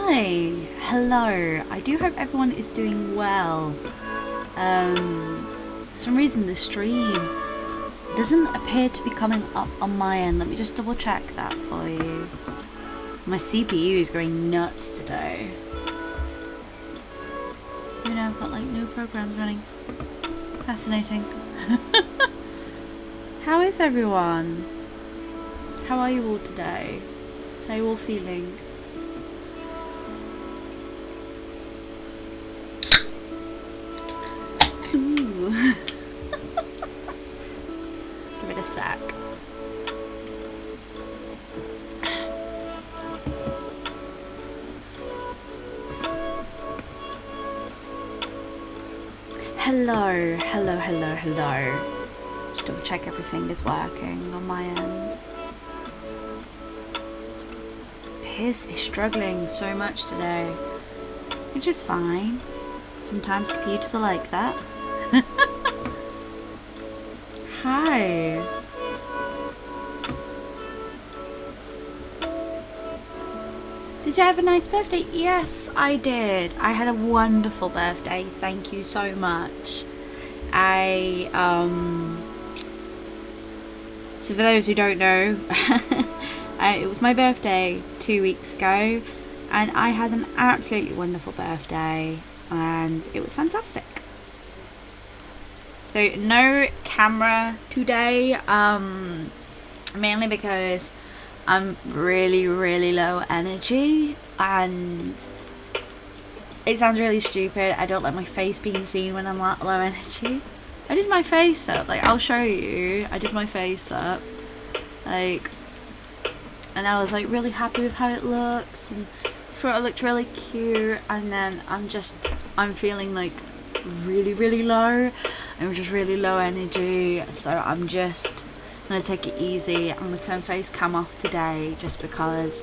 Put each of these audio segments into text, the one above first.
Hi, hello. I do hope everyone is doing well. For some reason the stream doesn't appear to be coming up on my end. Let me just double check that for you. My CPU is going nuts today. You know, I've got like no programs running. Fascinating. How is everyone? How are you all today? How are you all feeling? Ooh. Give it a sec. Hello, hello, hello, hello. Just double check everything is working on my end. Appears to be struggling so much today, which is fine. Sometimes computers are like that. Hi. Did you have a nice birthday? Yes, I did. I had a wonderful birthday. Thank you so much. So for those who don't know, it was my birthday 2 weeks ago, and I had an absolutely wonderful birthday, and it was fantastic. So no camera today, mainly because I'm really low energy, and it sounds really stupid. I don't like my face being seen when I'm low energy. I did my face up, like I'll show you. I did my face up, like, and I was like really happy with how it looks, and thought it looked really cute. And then I'm feeling like really low. I'm just really low energy, so I'm just gonna take it easy. I'm gonna turn face cam off today just because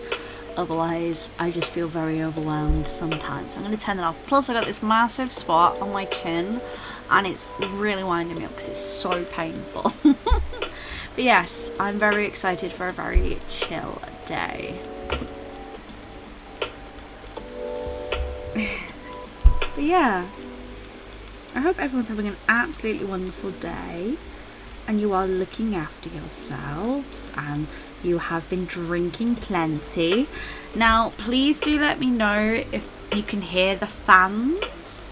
otherwise I just feel very overwhelmed sometimes. I'm gonna turn it off. Plus I got this massive spot on my chin and it's really winding me up because it's so painful. But yes, I'm very excited for a very chill day. But yeah, I hope everyone's having an absolutely wonderful day, and you are looking after yourselves, and you have been drinking plenty. Now, please do let me know if you can hear the fans.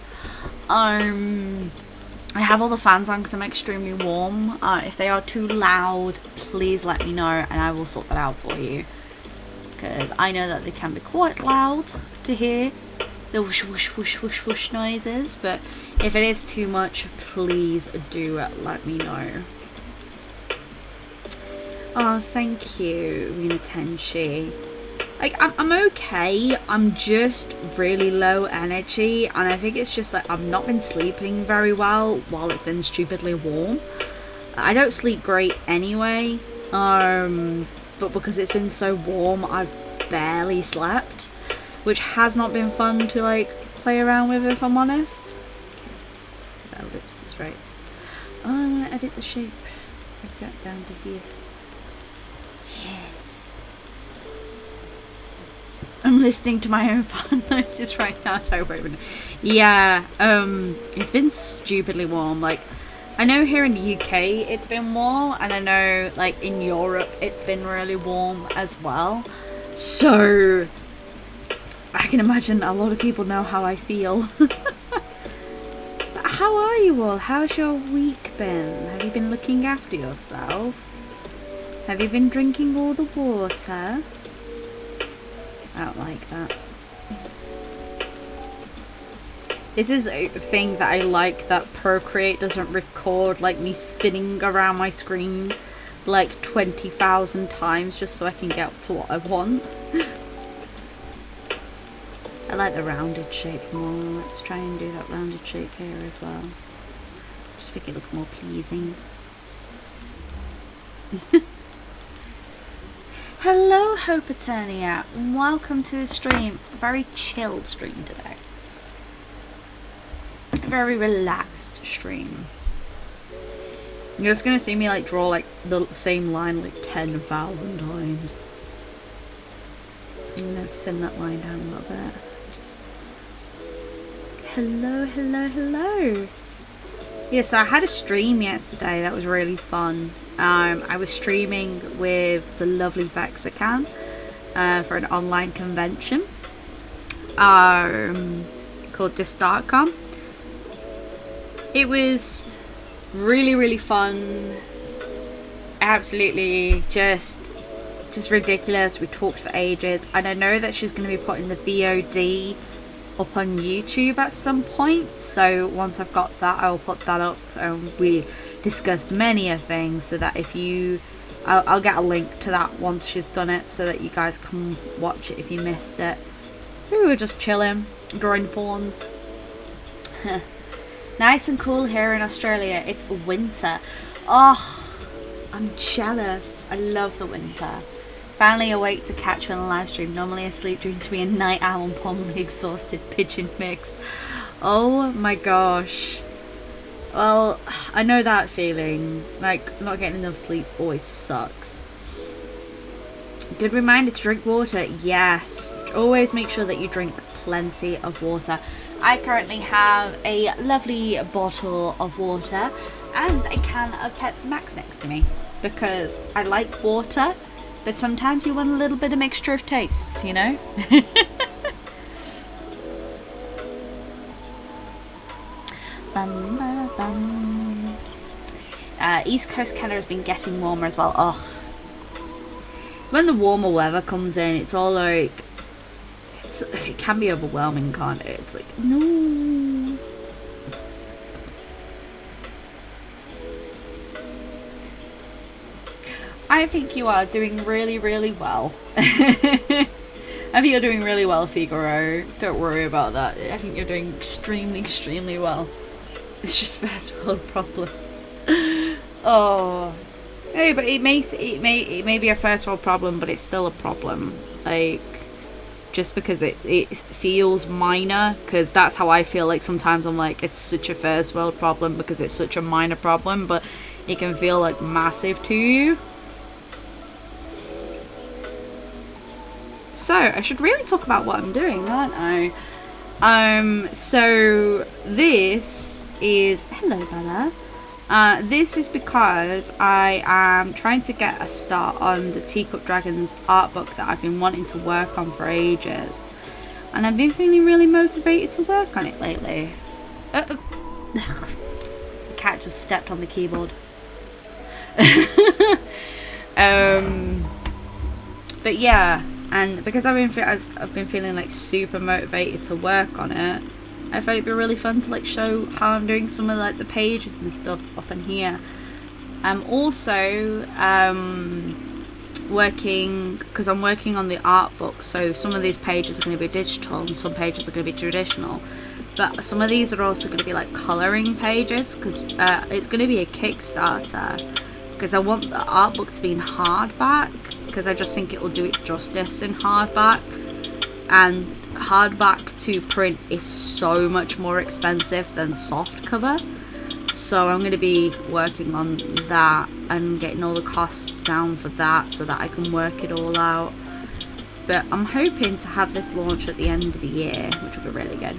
I have all the fans on because I'm extremely warm. If they are too loud, please let me know, and I will sort that out for you. Because I know that they can be quite loud to hear, the whoosh whoosh whoosh whoosh whoosh noises, but if it is too much, please do let me know. Oh, thank you, Rina Tenshi. Like, I'm okay. I'm just really low energy, and I think it's just like I've not been sleeping very well while it's been stupidly warm. I don't sleep great anyway, but because it's been so warm, I've barely slept, which has not been fun to like play around with, if I'm honest. That lips is right. Oh, I want to edit the shape. I've got down to here. Yes. I'm listening to my own fan noises right now, so wait a minute. Yeah, it's been stupidly warm. Like, I know here in the UK it's been warm, and I know like in Europe it's been really warm as well. So I can imagine a lot of people know how I feel. But how are you all? How's your week been? Have you been looking after yourself? Have you been drinking all the water? I don't like that. This is a thing that I like, that Procreate doesn't record like me spinning around my screen like 20,000 times just so I can get up to what I want. I like the rounded shape more. Let's try and do that rounded shape here as well. Just think it looks more pleasing. Hello, Hope Eternia. Welcome to the stream. It's a very chilled stream today. A very relaxed stream. You're just gonna see me like draw like the same line like 10,000 times. I'm gonna thin that line down a little bit. Just hello, hello, hello. Yeah, so I had a stream yesterday that was really fun. I was streaming with the lovely Vexican for an online convention called Distartcom. It was really, really fun. Absolutely just ridiculous. We talked for ages, and I know that she's going to be putting the VOD up on YouTube at some point, so once I've got that, I'll put that up. We discussed many of things, so that if you I'll get a link to that once she's done it, so that you guys can watch it if you missed it. We were just chilling, drawing fawns. Nice and cool here in Australia. It's winter. Oh, I'm jealous. I love the winter. Finally awake to catch you on a live stream. Normally asleep due to be a night owl and pulmonary exhausted pigeon mix. Oh my gosh. Well, I know that feeling. Like, not getting enough sleep always sucks. Good reminder to drink water. Yes. Always make sure that you drink plenty of water. I currently have a lovely bottle of water and a can of Pepsi Max next to me, because I like water, but sometimes you want a little bit of mixture of tastes, you know? East Coast Canada has been getting warmer as well. Oh, when the warmer weather comes in, it's all like, it can be overwhelming, can't it? It's like, no. I think you are doing really, really well. I think you're doing really well, Figaro. Don't worry about that. I think you're doing extremely, extremely well. It's just first world problems. Oh. Hey, but it may be a first world problem, but it's still a problem. Like, just because it feels minor, because that's how I feel. Like, sometimes I'm like, it's such a first world problem because it's such a minor problem, but it can feel like massive to you. So I should really talk about what I'm doing, aren't I? So this is, hello Bella. This is because I am trying to get a start on the Teacup Dragons art book that I've been wanting to work on for ages, and I've been feeling really motivated to work on it lately. The cat just stepped on the keyboard. But yeah, and because I've been feeling like super motivated to work on it, I thought it'd be really fun to like show how I'm doing some of like the pages and stuff up in here. I'm also working, because I'm working on the art book, so some of these pages are going to be digital and some pages are going to be traditional, but some of these are also going to be like colouring pages, because it's going to be a Kickstarter, because I want the art book to be in hardback, because I just think it will do it justice in hardback, and hardback to print is so much more expensive than soft cover. So I'm going to be working on that and getting all the costs down for that, so that I can work it all out. But I'm hoping to have this launch at the end of the year, which will be really good.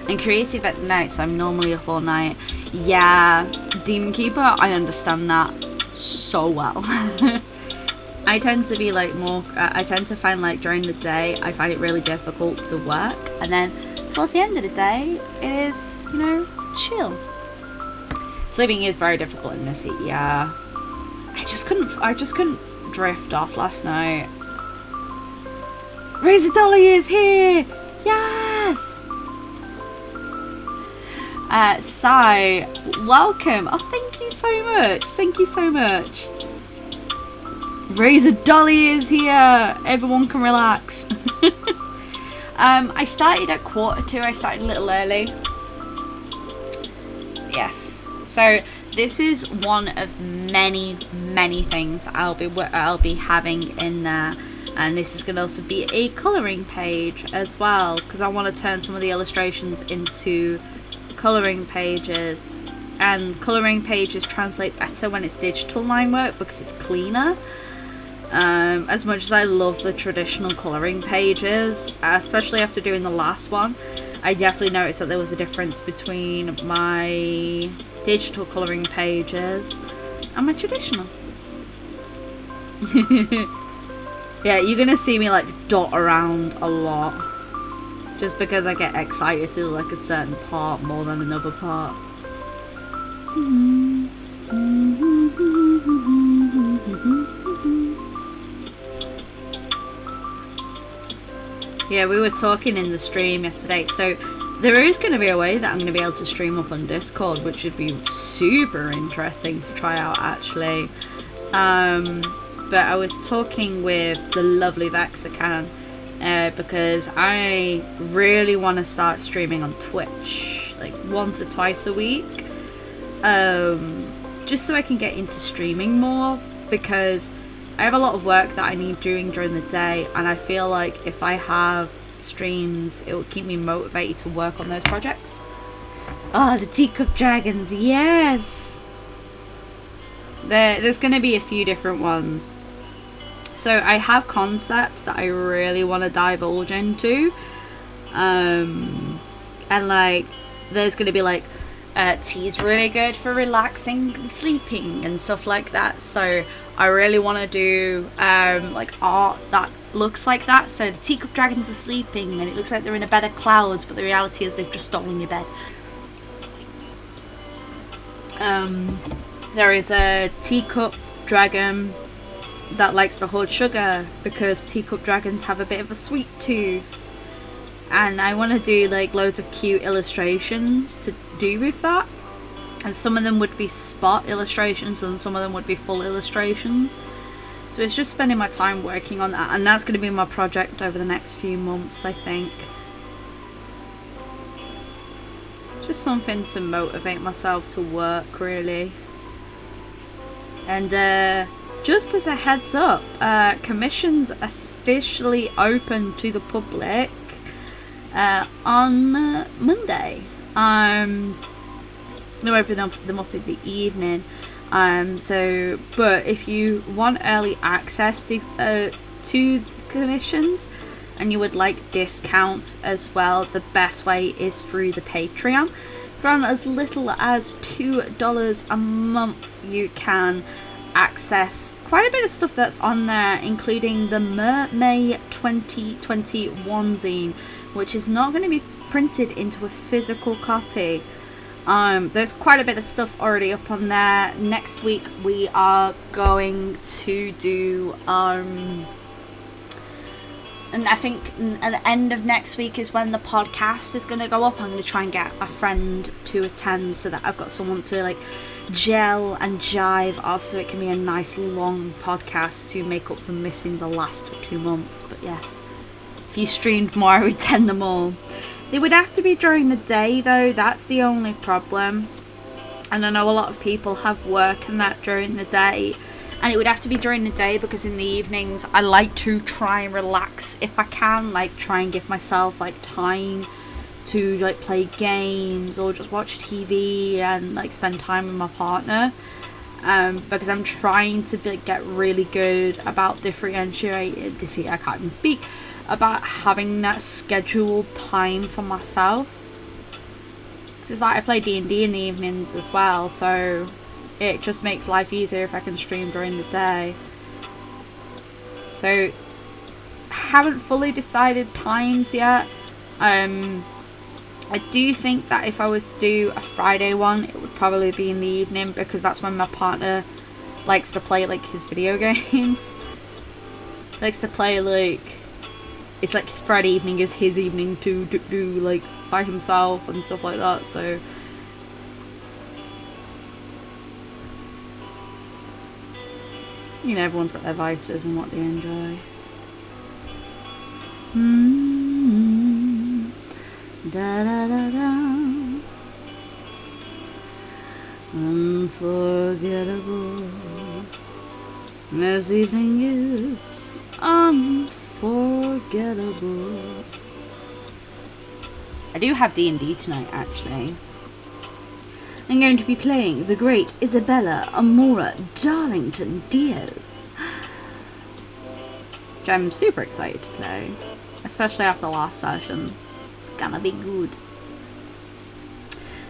And creative at night, so I'm normally up all night. Yeah, Demon Keeper, I understand that so well. I tend to be like more, I tend to find like during the day, I find it really difficult to work. And then towards the end of the day, it is, you know, chill. Sleeping is very difficult in this heat, yeah. I just couldn't drift off last night. Razor Dolly is here! Yes! Sai, welcome. Oh, thank you so much. Thank you so much. Razor Dolly is here. Everyone can relax. I started at 1:45. I started a little early. Yes. So this is one of many things I'll be having in there, and this is going to also be a colouring page as well, because I want to turn some of the illustrations into colouring pages, and colouring pages translate better when it's digital line work because it's cleaner. As much as I love the traditional colouring pages, especially after doing the last one, I definitely noticed that there was a difference between my digital colouring pages and my traditional. Yeah, you're gonna see me like dot around a lot, just because I get excited to do like a certain part more than another part. Yeah, we were talking in the stream yesterday, so there is going to be a way that I'm going to be able to stream up on Discord, which would be super interesting to try out, actually. But I was talking with the lovely Vexican, because I really want to start streaming on Twitch, like once or twice a week, just so I can get into streaming more, because I have a lot of work that I need doing during the day, and I feel like if I have streams, it will keep me motivated to work on those projects. Oh, the teacup dragons, yes! There's going to be a few different ones. So I have concepts that I really want to divulge into. And like, there's going to be like, tea's really good for relaxing and sleeping and stuff like that. So I really want to do like art that looks like that. So the teacup dragons are sleeping and it looks like they're in a bed of clouds, but the reality is they've just stolen your bed. There is a teacup dragon that likes to hold sugar, because teacup dragons have a bit of a sweet tooth, and I want to do like loads of cute illustrations to do with that. And some of them would be spot illustrations and some of them would be full illustrations. So it's just spending my time working on that, and that's going to be my project over the next few months, I think. Just something to motivate myself to work, really. And just as a heads up, commissions officially open to the public on Monday. I'm going to open them up in the evening. But if you want early access to the commissions and you would like discounts as well, the best way is through the Patreon. From as little as $2 a month, you can access quite a bit of stuff that's on there, including the May 2021 zine, which is not going to be printed into a physical copy. There's quite a bit of stuff already up on there. Next week we are going to do and I think at the end of next week is when the podcast is going to go up. I'm going to try and get a friend to attend so that I've got someone to like gel and jive off, so it can be a nice long podcast to make up for missing the last 2 months. But yes, if you streamed more, I would attend them all. They would have to be during the day though, that's the only problem. And I know a lot of people have work and that during the day. And it would have to be during the day because in the evenings I like to try and relax if I can. Like try and give myself like time to like play games or just watch TV and like spend time with my partner. Because I'm trying to get really good about I can't even speak. About having that scheduled time for myself. It's like I play D&D in the evenings as well, so it just makes life easier if I can stream during the day. So haven't fully decided times yet. I do think that if I was to do a Friday one, it would probably be in the evening, because that's when my partner likes to play like his video games. He likes to play like, it's like Friday evening is his evening to do like by himself and stuff like that, so you know, everyone's got their vices and what they enjoy. Da da da da. Unforgettable. This evening is unforgettable. I do have D&D tonight, actually. I'm going to be playing the great Isabella Amora Darlington Diaz. which I'm super excited to play, especially after the last session. It's gonna be good.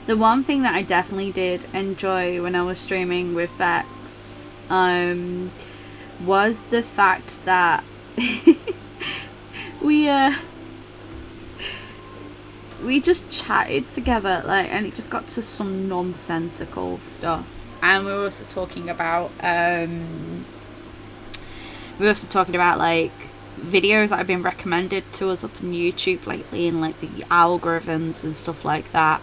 The one thing that I definitely did enjoy when I was streaming with Vex was the fact that we just chatted together, like, and it just got to some nonsensical stuff. And we were also talking about like videos that have been recommended to us up on YouTube lately, and like the algorithms and stuff like that.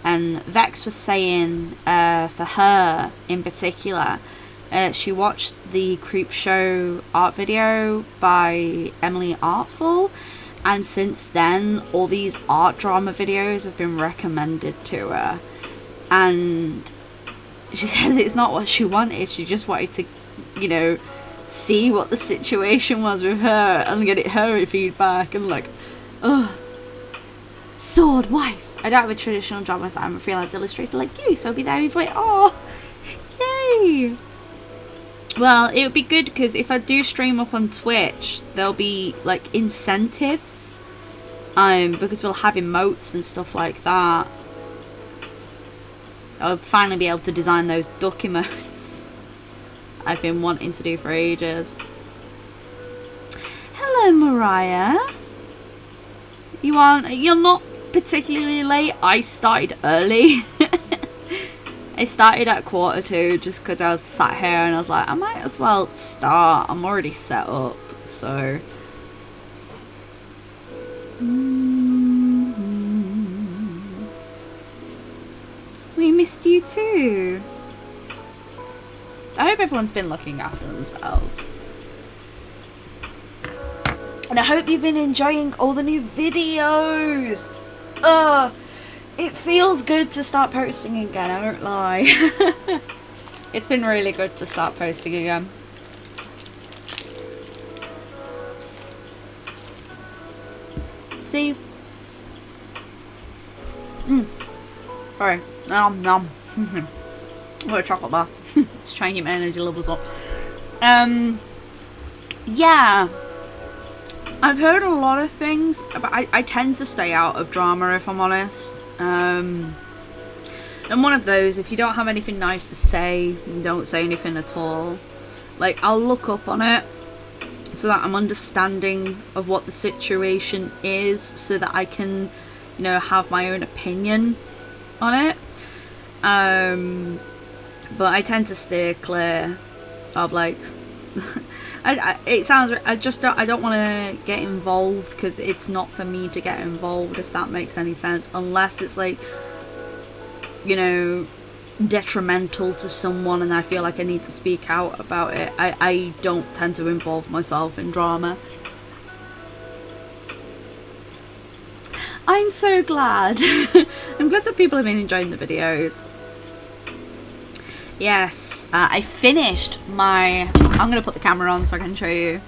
And Vex was saying, for her in particular, she watched the Creepshow art video by Emily Artful, and since then all these art drama videos have been recommended to her, and she says it's not what she wanted. She just wanted to, you know, see what the situation was with her and get her feedback, and like, oh, sword wife. I don't have a traditional job myself. I'm a freelance illustrator like you, so I'll be there if I, oh, yay. Well, it would be good because if I do stream up on Twitch, there'll be like incentives, because we'll have emotes and stuff like that. I'll finally be able to design those duck emotes I've been wanting to do for ages. Hello, Mariah. You're not particularly late. I started early. I started at 1:45 just because I was sat here and I was like, I might as well start. I'm already set up, so. We missed you too. I hope everyone's been looking after themselves. And I hope you've been enjoying all the new videos. It feels good to start posting again, I won't lie. It's been really good to start posting again. See? Sorry. Nom. What a chocolate bar. It's trying to get my energy levels up. Yeah. I've heard a lot of things, but I tend to stay out of drama, if I'm honest. And one of those, if you don't have anything nice to say, don't say anything at all. Like, I'll look up on it so that I'm understanding of what the situation is, so that I can, you know, have my own opinion on it. But I tend to steer clear of, like, I don't want to get involved, because it's not for me to get involved, if that makes any sense, unless it's like, you know, detrimental to someone and I feel like I need to speak out about it. I don't tend to involve myself in drama. I'm so glad. I'm glad that people have been enjoying the videos. Yes, I finished my... I'm going to put the camera on so I can show you.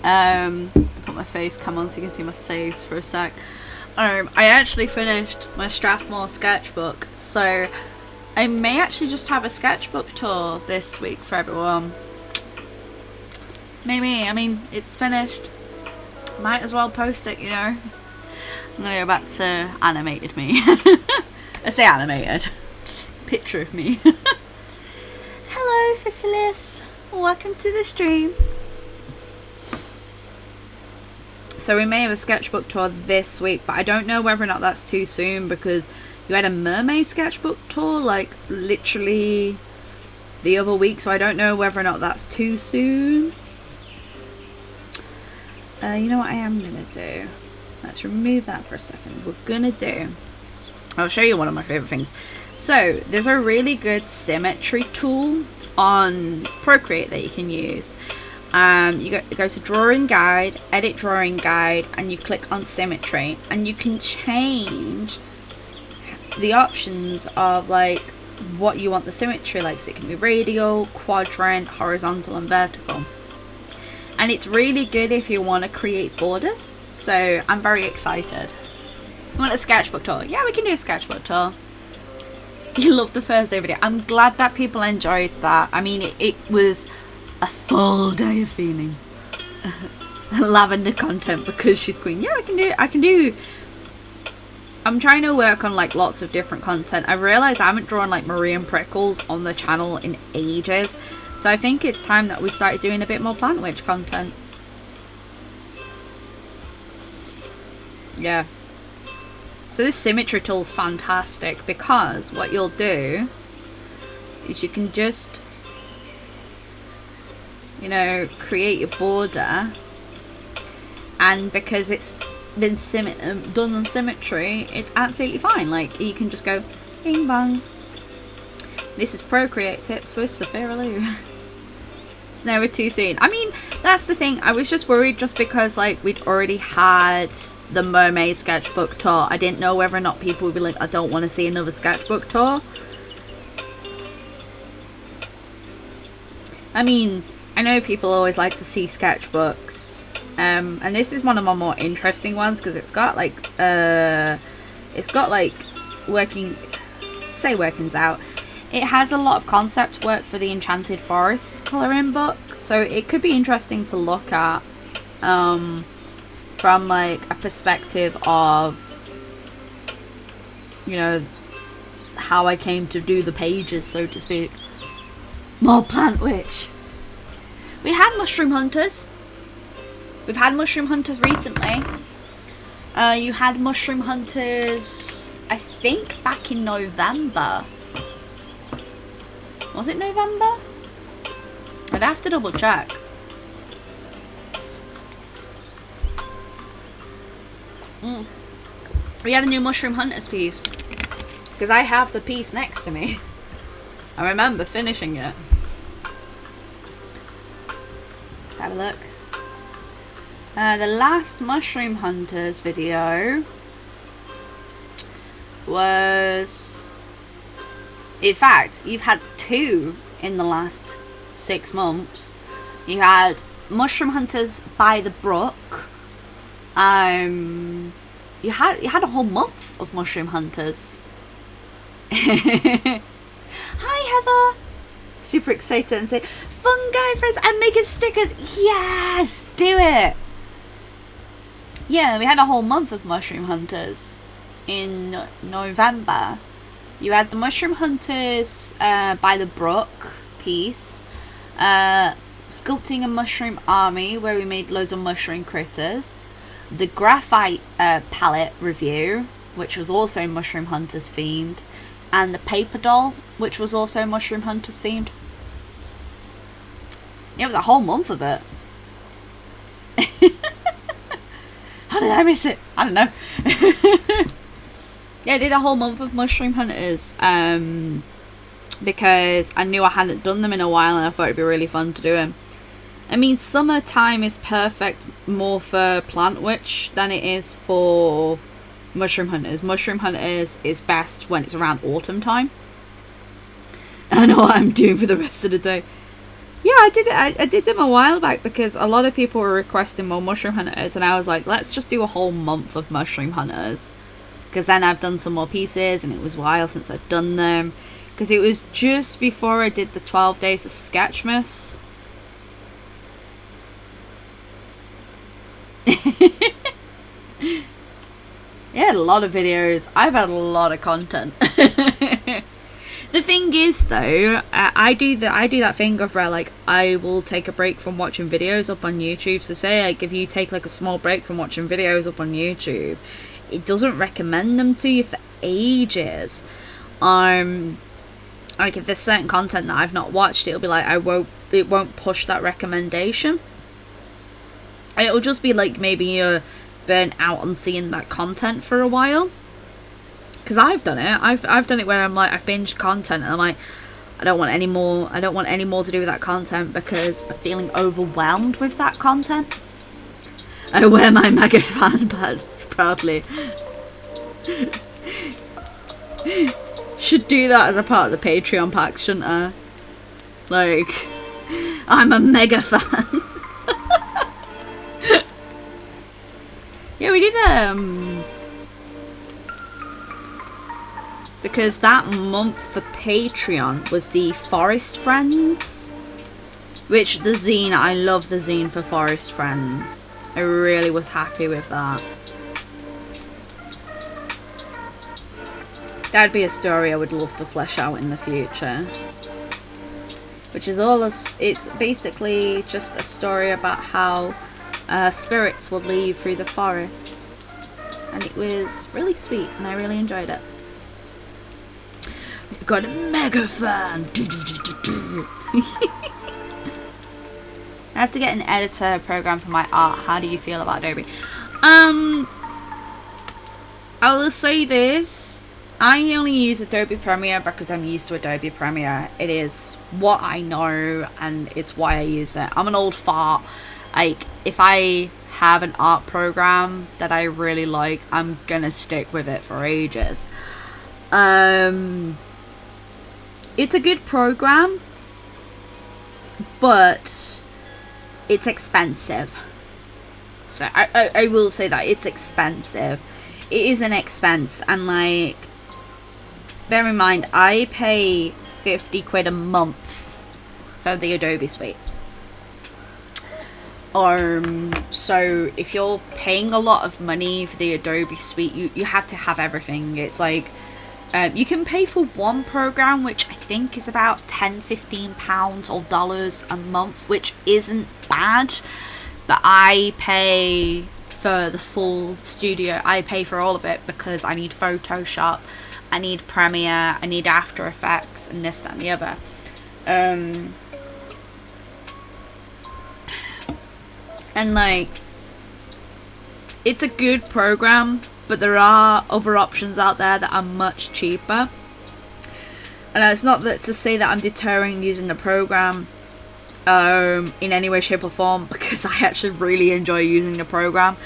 Put my face cam on so you can see my face for a sec. I actually finished my Strathmore sketchbook, so I may actually just have a sketchbook tour this week for everyone. Maybe, I mean, it's finished. Might as well post it, you know. I'm going to go back to animated me. I say animated. Picture of me. Hello, Facilis. Welcome to the stream. So we may have a sketchbook tour this week, but I don't know whether or not that's too soon, because you had a mermaid sketchbook tour like literally the other week, so I don't know whether or not that's too soon. You know what I am gonna do? Let's remove that for a second. We're gonna do... I'll show you one of my favorite things. So there's a really good Symmetry tool on Procreate that you can use. You go to drawing guide, edit drawing guide, and you click on Symmetry, and you can change the options of like what you want the symmetry like. So it can be radial, quadrant, horizontal, and vertical. And it's really good if you want to create borders. So I'm very excited. You want a sketchbook tour? Yeah, we can do a sketchbook tour. You love the Thursday video. I'm glad that people enjoyed that. I mean, it was a full day of feeling. lavender content because she's going, yeah, I can do. I'm trying to work on like lots of different content. I realized I haven't drawn like Marie and Prickles on the channel in ages. So I think it's time that we started doing a bit more Plant Witch content. Yeah. So this Symmetry tool is fantastic because what you'll do is you can just, you know, create your border, and because it's been done on Symmetry, it's absolutely fine. Like, you can just go bing bong. This is Procreate tips with Sophiralou. It's never too soon. I mean, that's the thing. I was just worried just because like we'd already had the Mermaid Sketchbook Tour. I didn't know whether or not people would be like, I don't want to see another Sketchbook Tour. I mean, I know people always like to see sketchbooks, and this is one of my more interesting ones because it's got like workings out. It has a lot of concept work for the Enchanted Forest colouring book, so it could be interesting to look at from like a perspective of, you know, how I came to do the pages, so to speak. More Plant Witch. We had Mushroom Hunters. We've had Mushroom Hunters recently. You had Mushroom Hunters, I think, back in November. Was it November? I'd have to double check. We had a new Mushroom Hunters piece. Because I have the piece next to me. I remember finishing it. Let's have a look. The last Mushroom Hunters video was... In fact, you've had two in the last 6 months. You had Mushroom Hunters by the Brook. You had a whole month of Mushroom Hunters. Hi Heather! Super excited and say, fungi friends and making stickers! Yes! Do it! Yeah, we had a whole month of Mushroom Hunters in November. You had the Mushroom Hunters by the Brook piece, Sculpting a Mushroom Army, where we made loads of mushroom critters, the Graphite palette review, which was also Mushroom Hunters themed, and the Paper Doll, which was also Mushroom Hunters themed. It was a whole month of it. How did I miss it? I don't know. Yeah, I did a whole month of Mushroom Hunters because I knew I hadn't done them in a while and I thought it'd be really fun to do them. I mean, summertime is perfect more for Plant Witch than it is for Mushroom Hunters. Mushroom Hunters is best when it's around autumn time. I know what I'm doing for the rest of the day. Yeah, I did it. I did them a while back because a lot of people were requesting more Mushroom Hunters, and I was like, let's just do a whole month of Mushroom Hunters. Because then I've done some more pieces, and it was a while since I've done them. Because it was just before I did the 12 days of Sketchmas. Yeah, a lot of videos. I've had a lot of content. The thing is, though, I do that thing of where like I will take a break from watching videos up on YouTube. So say like if you take like a small break from watching videos up on YouTube, it doesn't recommend them to you for ages. Like if there's certain content that I've not watched, it'll be like it won't push that recommendation. And it'll just be like maybe you're burnt out on seeing that content for a while. Because I've done it. I've done it where I'm like, I've binged content and I'm like, I don't want any more to do with that content because I'm feeling overwhelmed with that content. I wear my mega fan badge proudly. Should do that as a part of the Patreon pack, shouldn't I? Like, I'm a mega fan. Yeah, we did because that month for Patreon was the Forest Friends. Which the zine, I love the zine for Forest Friends. I really was happy with that. That'd be a story I would love to flesh out in the future. Which is all, it's basically just a story about how spirits will leave through the forest. And it was really sweet and I really enjoyed it. You've got a mega fan! I have to get an editor program for my art. How do you feel about Adobe? I will say this. I only use Adobe Premiere because I'm used to Adobe Premiere. It is what I know and it's why I use it. I'm an old fart. Like, if I have an art program that I really like, I'm gonna stick with it for ages. It's a good program, but it's expensive. So I will say that it's expensive. It is an expense, and like, bear in mind, I pay 50 quid a month for the Adobe suite. So if you're paying a lot of money for the Adobe suite, you have to have everything. It's like, you can pay for one program, which I think is about £10-15 or dollars a month, which isn't bad. But I pay for the full studio. I pay for all of it because I need Photoshop, I need Premiere, I need After Effects, and this, that, and the other. And like, it's a good program, but there are other options out there that are much cheaper. And it's not that to say that I'm deterring using the program in any way, shape or form, because I actually really enjoy using the program.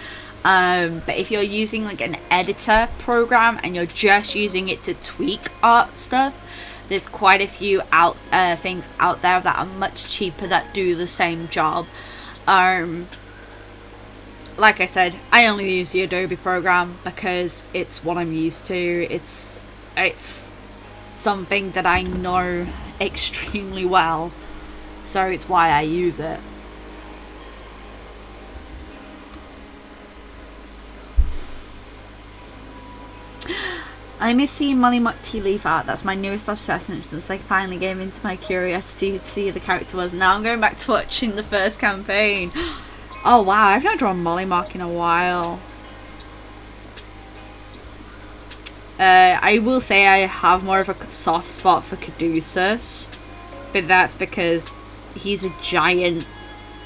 But if you're using like an editor program and you're just using it to tweak art stuff, there's quite a few things out there that are much cheaper that do the same job. Like I said, I only use the Adobe program because it's what I'm used to. It's something that I know extremely well, so it's why I use it. I miss seeing Molly Mock Tea Leaf art. That's my newest obsession since I finally gave into my curiosity to see who the character was. Now I'm going back to watching the first campaign. Oh wow, I've not drawn Molly Mock in a while. I will say I have more of a soft spot for Caduceus, but that's because he's a giant,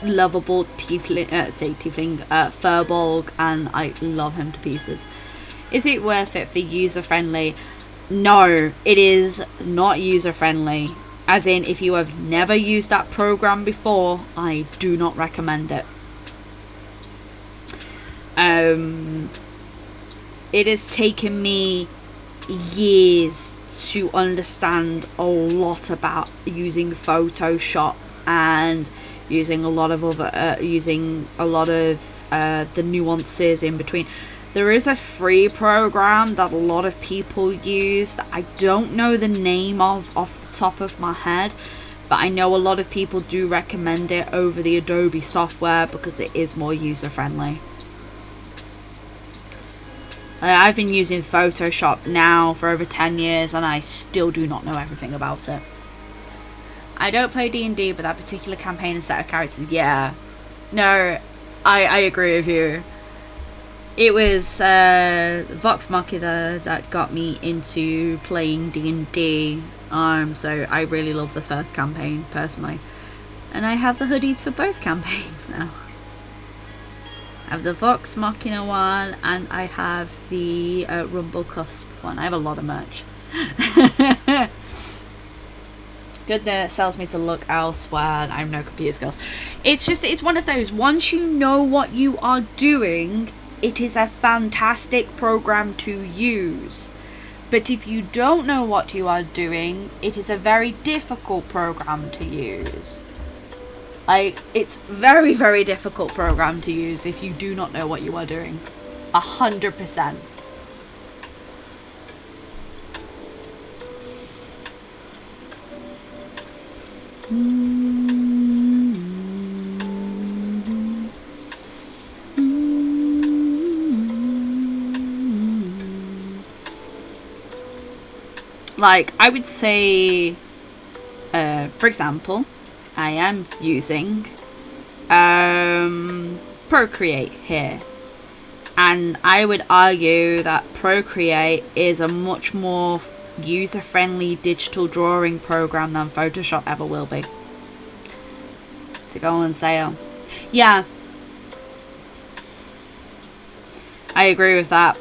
lovable tiefling, furbolg, and I love him to pieces. Is it worth it for user-friendly? No, it is not user-friendly. As in, if you have never used that program before, I do not recommend it. It has taken me years to understand a lot about using Photoshop and using a lot of other the nuances in between. There is a free program that a lot of people use that I don't know the name of off the top of my head, but I know a lot of people do recommend it over the Adobe software because it is more user friendly. I've been using Photoshop now for over 10 years and I still do not know everything about it. I don't play D&D, but that particular campaign and set of characters, yeah. No, I agree with you. It was Vox Machina that got me into playing D&D. So I really love the first campaign, personally. And I have the hoodies for both campaigns now. I have the Vox Machina one, and I have the Rumble Cusp one. I have a lot of merch. Good that it sells me to look elsewhere, and I have no computer skills. It's one of those, once you know what you are doing, it is a fantastic program to use. But if you don't know what you are doing, it is a very difficult program to use. Like, it's very, very difficult program to use if you do not know what you are doing. 100%. like, I would say, for example, I am using Procreate here. And I would argue that Procreate is a much more user-friendly digital drawing program than Photoshop ever will be. To go on sale. Yeah. I agree with that.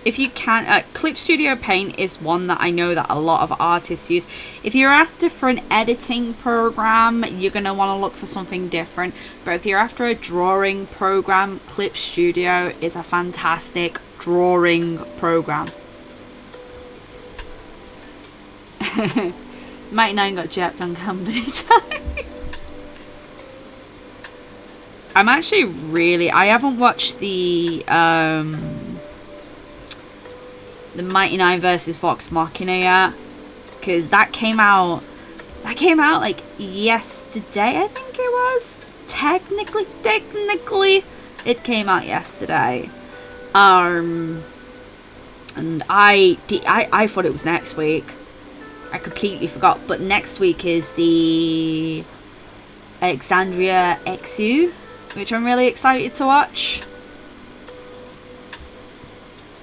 If you can, Clip Studio Paint is one that I know that a lot of artists use. If you're after for an editing program, you're going to want to look for something different. But if you're after a drawing program, Clip Studio is a fantastic drawing program. Mighty 9 got gypped on company time. I'm actually really... I haven't watched the Mighty 9 versus Vox Machina yet, because that came out like yesterday, I think it was. Technically it came out yesterday. And I thought it was next week. I completely forgot, but next week is the Alexandria Exu, which I'm really excited to watch,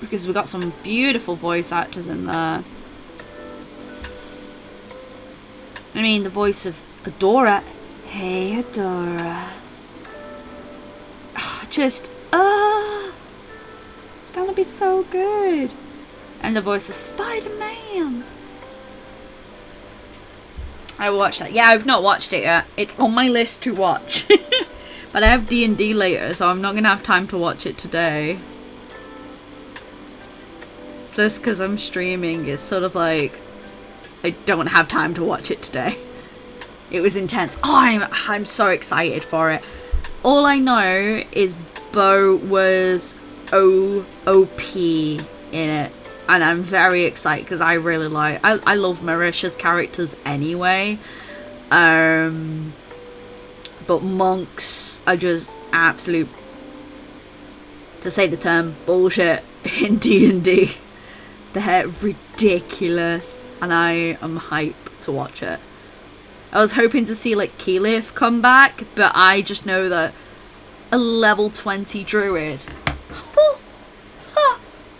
because we got some beautiful voice actors in there. I mean, the voice of Adora. Hey, Adora. Just, it's gonna be so good. And the voice of Spider-Man. I watched that. Yeah, I've not watched it yet. It's on my list to watch. But I have D&D later, so I'm not gonna have time to watch it today. Just because I'm streaming, it's sort of like I don't have time to watch it today. It was intense. Oh, I'm so excited for it. All I know is Bo was OP in it, and I'm very excited because I really like. I love Marisha's characters anyway. But monks are just absolute, to say the term, bullshit in D&D. They're ridiculous, and I am hyped to watch it. I was hoping to see like Keyleth come back, but I just know that a level 20 druid,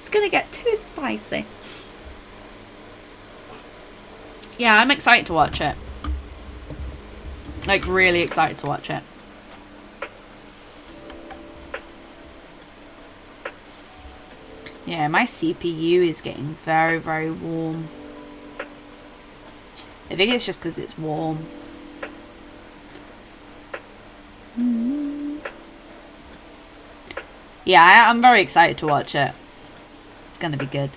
it's gonna get too spicy. Yeah, I'm excited to watch it. Like, really excited to watch it. Yeah, my CPU is getting very, very warm. I think it's just because it's warm. Yeah, I'm very excited to watch it. It's gonna be good.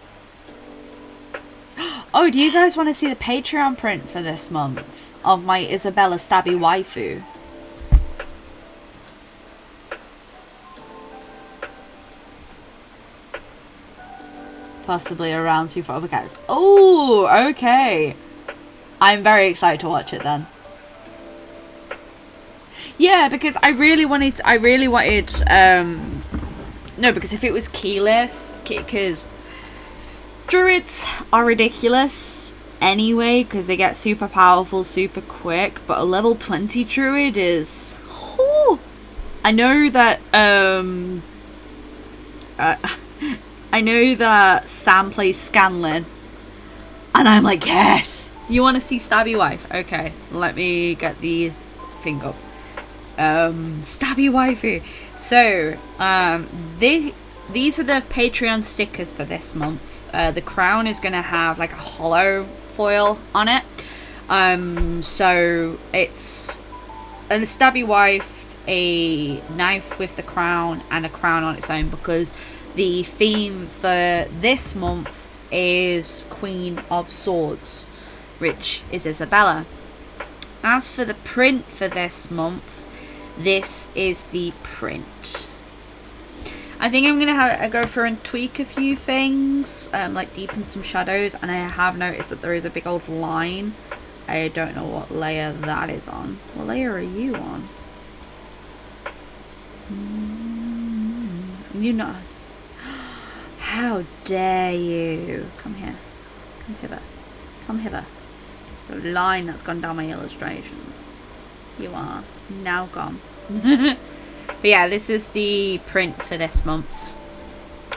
Oh, do you guys want to see the Patreon print for this month of my Isabella Stabby waifu? Possibly around 2 for other guys. Oh, okay. I'm very excited to watch it then. Yeah, because I really wanted, no, because if it was Keyleth, because druids are ridiculous anyway, because they get super powerful super quick, but a level 20 druid is, whew. I know that, I know that Sam plays Scanlan, and I'm like, yes! You want to see Stabby Wife? Okay, let me get the thing up. Stabby Waifu. So, these are the Patreon stickers for this month. The crown is going to have like a hollow foil on it. So it's a Stabby Wife, a knife with the crown, and a crown on its own, because the theme for this month is Queen of Swords, which is Isabella. As for the print for this month, this is the print. I think I'm going to go through and tweak a few things, like deepen some shadows, and I have noticed that there is a big old line. I don't know what layer that is on. What layer are you on? You know. How dare you? Come here. Come hither. come hither. The line that's gone down my illustration. You are now gone. But yeah, this is the print for this month.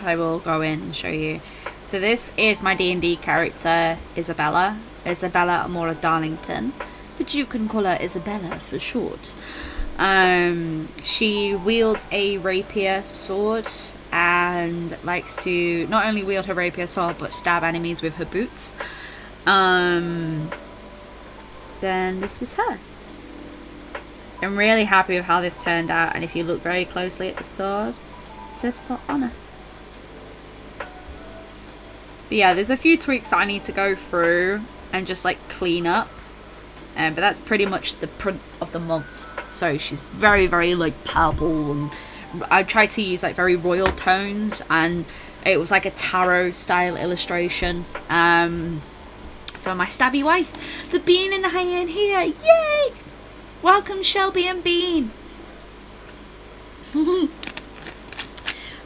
I will go in and show you. So this is my D&D character, Isabella Amora Darlington, but you can call her Isabella for short. She wields a rapier sword and likes to not only wield her rapier sword but stab enemies with her boots. Then this is her. I'm really happy with how this turned out, and if you look very closely at the sword, it says for honor. But yeah, there's a few tweaks that I need to go through and just like clean up, but that's pretty much the print of the month. So she's very, very like purple, and I tried to use like very royal tones, and it was like a tarot style illustration for my stabby wife. The Bean in the hand here, yay! Welcome Shelby and Bean.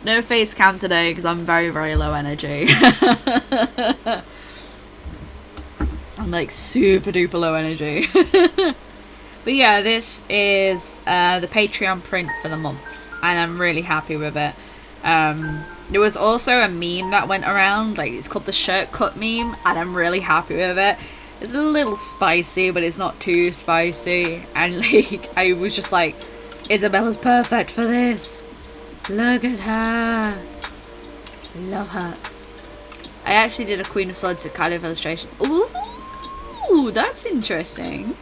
No face cam today because I'm very, very low energy. I'm like super duper low energy. But yeah, this is the Patreon print for the month, and I'm really happy with it. There was also a meme that went around, like it's called the shirt cut meme, and I'm really happy with it. It's a little spicy, but it's not too spicy, and like I was just like, Isabella's perfect for this. Look at her. Love her. I actually did a Queen of Swords kind of illustration. Ooh, that's interesting.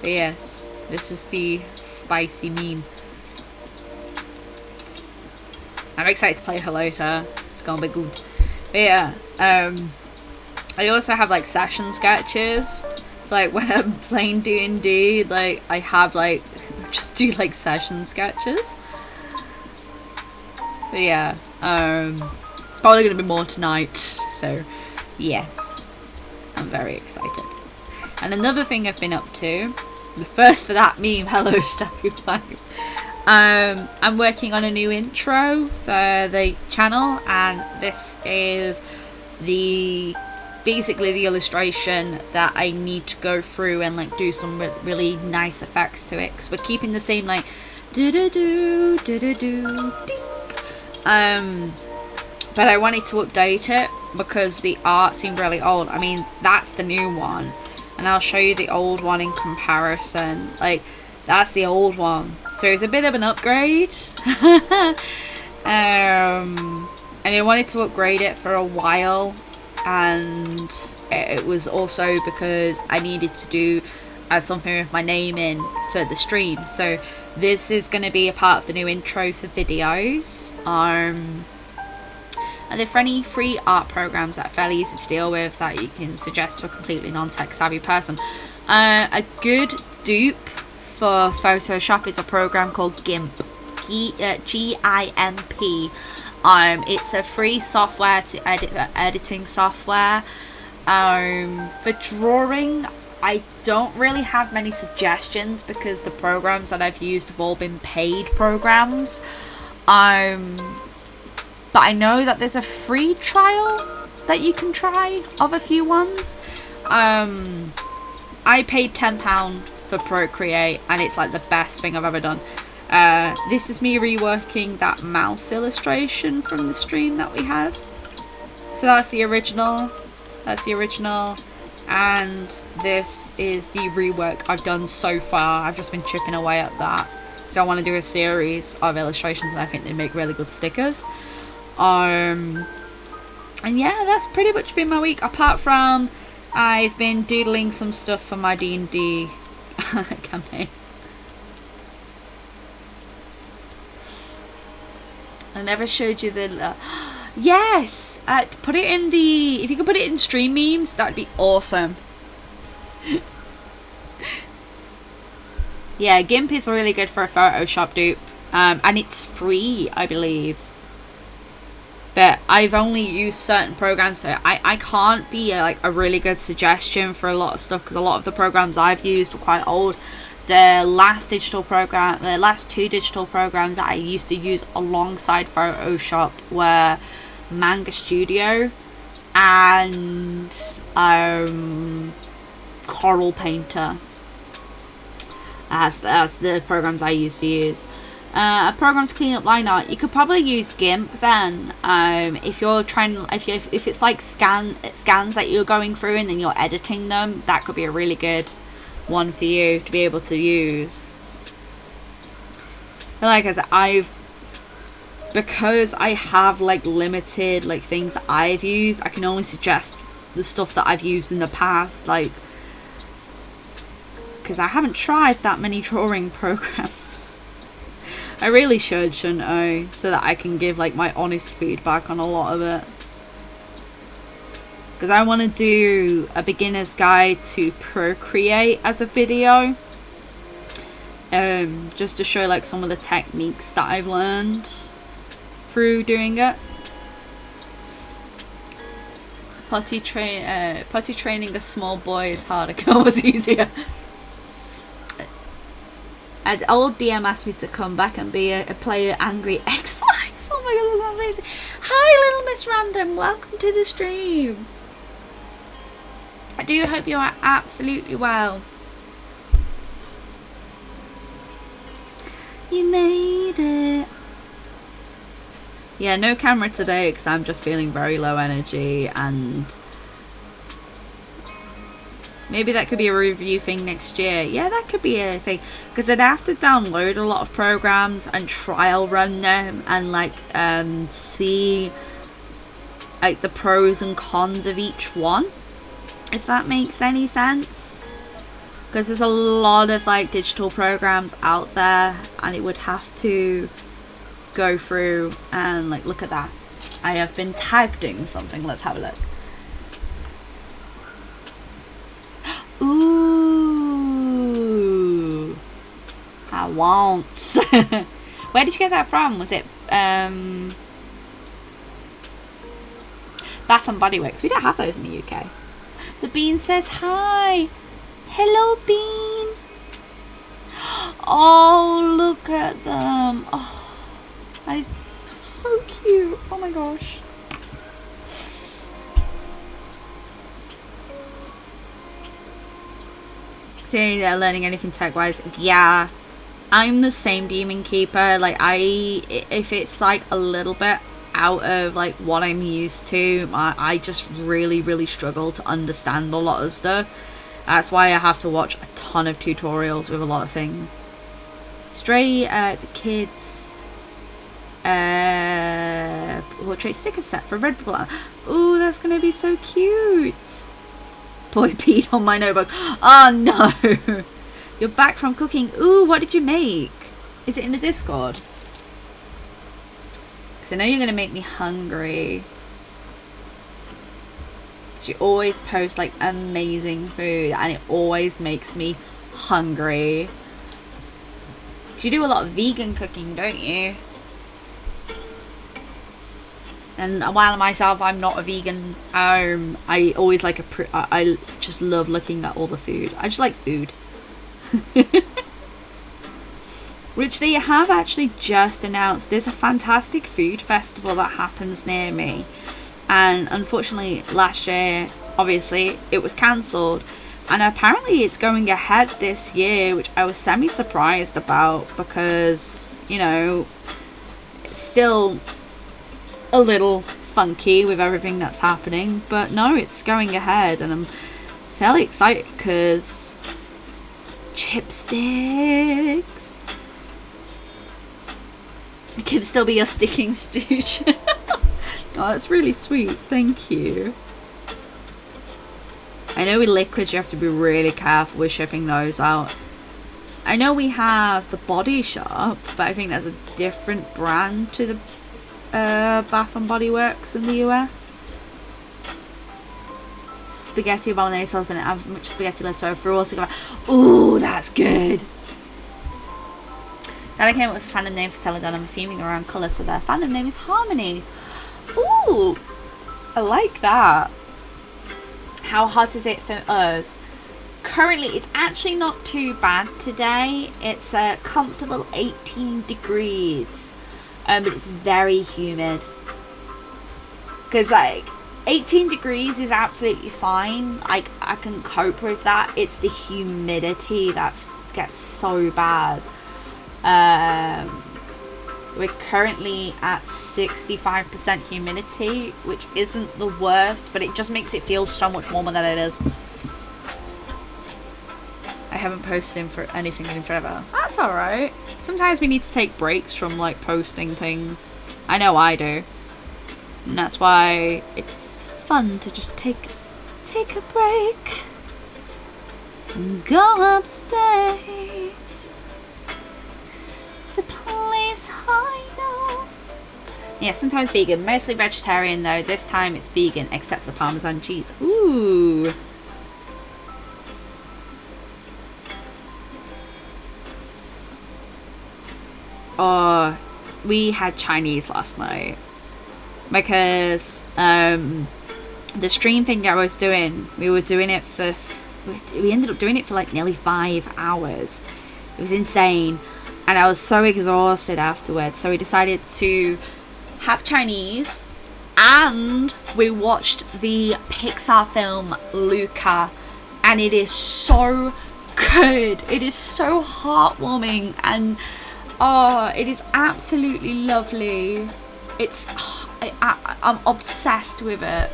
But yes, this is the spicy meme. I'm excited to play her later. It's gonna be good. But yeah, I also have like session sketches. Like when I'm playing D&D, like I have like just do like session sketches. But yeah, it's probably gonna be more tonight. So yes, I'm very excited. And another thing I've been up to, the first for that meme, hello Stabby Wife. I'm working on a new intro for the channel, and this is basically the illustration that I need to go through and like do some really nice effects to it, because we're keeping the same like do do do do do do ding. But I wanted to update it because the art seemed really old. I mean, that's the new one, and I'll show you the old one in comparison. Like, that's the old one, so it's a bit of an upgrade. And I wanted to upgrade it for a while, and it was also because I needed to do something with my name in for the stream. So this is going to be a part of the new intro for videos. And they're for any free art programs that are fairly easy to deal with that you can suggest to a completely non-tech savvy person. A good dupe for Photoshop is a program called GIMP. G-I-M-P. It's a free software to edit editing software. For drawing, I don't really have many suggestions because the programs that I've used have all been paid programs. But I know that there's a free trial that you can try of a few ones. I paid £10 for Procreate, and it's like the best thing I've ever done. This is me reworking that mouse illustration from the stream that we had. So that's the original. And this is the rework I've done so far. I've just been chipping away at that. So I want to do a series of illustrations, and I think they make really good stickers. And yeah, that's pretty much been my week. Apart from I've been doodling some stuff for my D&D campaign. I never showed you the yes, put it in the, if you could put it in stream memes, that'd be awesome. Yeah, GIMP is really good for a Photoshop dupe, and it's free, I believe. But I've only used certain programs, so I can't be like a really good suggestion for a lot of stuff, because a lot of the programs I've used were quite old. The last two digital programs that I used to use alongside Photoshop were Manga Studio and Coral Painter. That's the programs I used to use. A program to clean up line art. You could probably use GIMP then. If you're trying, if it's like scans that you're going through and then you're editing them, that could be a really good one for you to be able to use. But like I said, because I have like limited like things that I've used, I can only suggest the stuff that I've used in the past, like, because I haven't tried that many drawing programs. I really shouldn't I? So that I can give like my honest feedback on a lot of it. Because I want to do a beginner's guide to Procreate as a video. Just to show like some of the techniques that I've learned through doing it. Potty training a small boy is harder. Girl was easier. An old DM asked me to come back and be a player angry ex-wife. Oh my god, that's amazing. Hi little Miss Random, welcome to the stream. I do hope you are absolutely well. You made it. Yeah, no camera today because I'm just feeling very low energy, and maybe that could be a review thing next year. Yeah, that could be a thing, because I'd have to download a lot of programs and trial run them and like see like the pros and cons of each one, if that makes any sense. Because there's a lot of like digital programs out there, and it would have to go through and like look at that. I have been tagged in something. Let's have a look. Ooh, I want. Where did you get that from? Was it Bath and Body Works? We don't have those in the UK. The Bean says hi. Hello, Bean. Oh, look at them. Oh, that is so cute. Oh my gosh. See, they're learning anything tech-wise. Yeah, I'm the same Demon Keeper. Like, if it's like a little bit out of like what I'm used to, I just really struggle to understand a lot of stuff. That's why I have to watch a ton of tutorials with a lot of things. Stray Kids portrait sticker set for Red Bull. Ooh, that's gonna be so cute. Boy peed on my notebook. Oh no. You're back from cooking. Ooh, what did you make? Is it in the Discord? Because I know you're gonna make me hungry. She always posts like amazing food, and it always makes me hungry. You do a lot of vegan cooking, don't you? And while myself, I'm not a vegan. I always like I just love looking at all the food. I just like food. Which they have actually just announced. There's a fantastic food festival that happens near me. And unfortunately last year, obviously, it was cancelled. And apparently it's going ahead this year, which I was semi-surprised about because, you know, it's still a little funky with everything that's happening. But no, it's going ahead, and I'm fairly excited because chipsticks. It can still be your sticking stooge. Oh, that's really sweet. Thank you. I know with liquids you have to be really careful with shipping those out. I know we have the Body Shop, but I think there's a different brand to the Bath and Body Works in the US. Spaghetti bolognese sauce, but I have much spaghetti left, so for all to go. Ooh, that's good. Now I came up with a fandom name for Celadon. I'm theming around colour, so their fandom name is Harmony. Ooh, I like that. How hot is it for us? Currently, it's actually not too bad today. It's a comfortable 18 degrees. But it's very humid. Because, like, 18 degrees is absolutely fine. I can cope with that. It's the humidity that gets so bad. We're currently at 65% humidity, which isn't the worst, but it just makes it feel so much warmer than it is. I haven't posted anything in forever. That's alright. Sometimes we need to take breaks from like posting things. I know I do. And that's why it's fun to just take a break and go upstairs. It's a place I know. Yeah, sometimes vegan, mostly vegetarian though. This time it's vegan except for Parmesan cheese. Ooh. Oh, we had Chinese last night because the stream thing I was doing, we ended up doing it for like nearly 5 hours. It was insane, and I was so exhausted afterwards, so we decided to have Chinese, and we watched the Pixar film Luca, and it is so good. It is so heartwarming, and oh, it is absolutely lovely. It's I'm obsessed with it.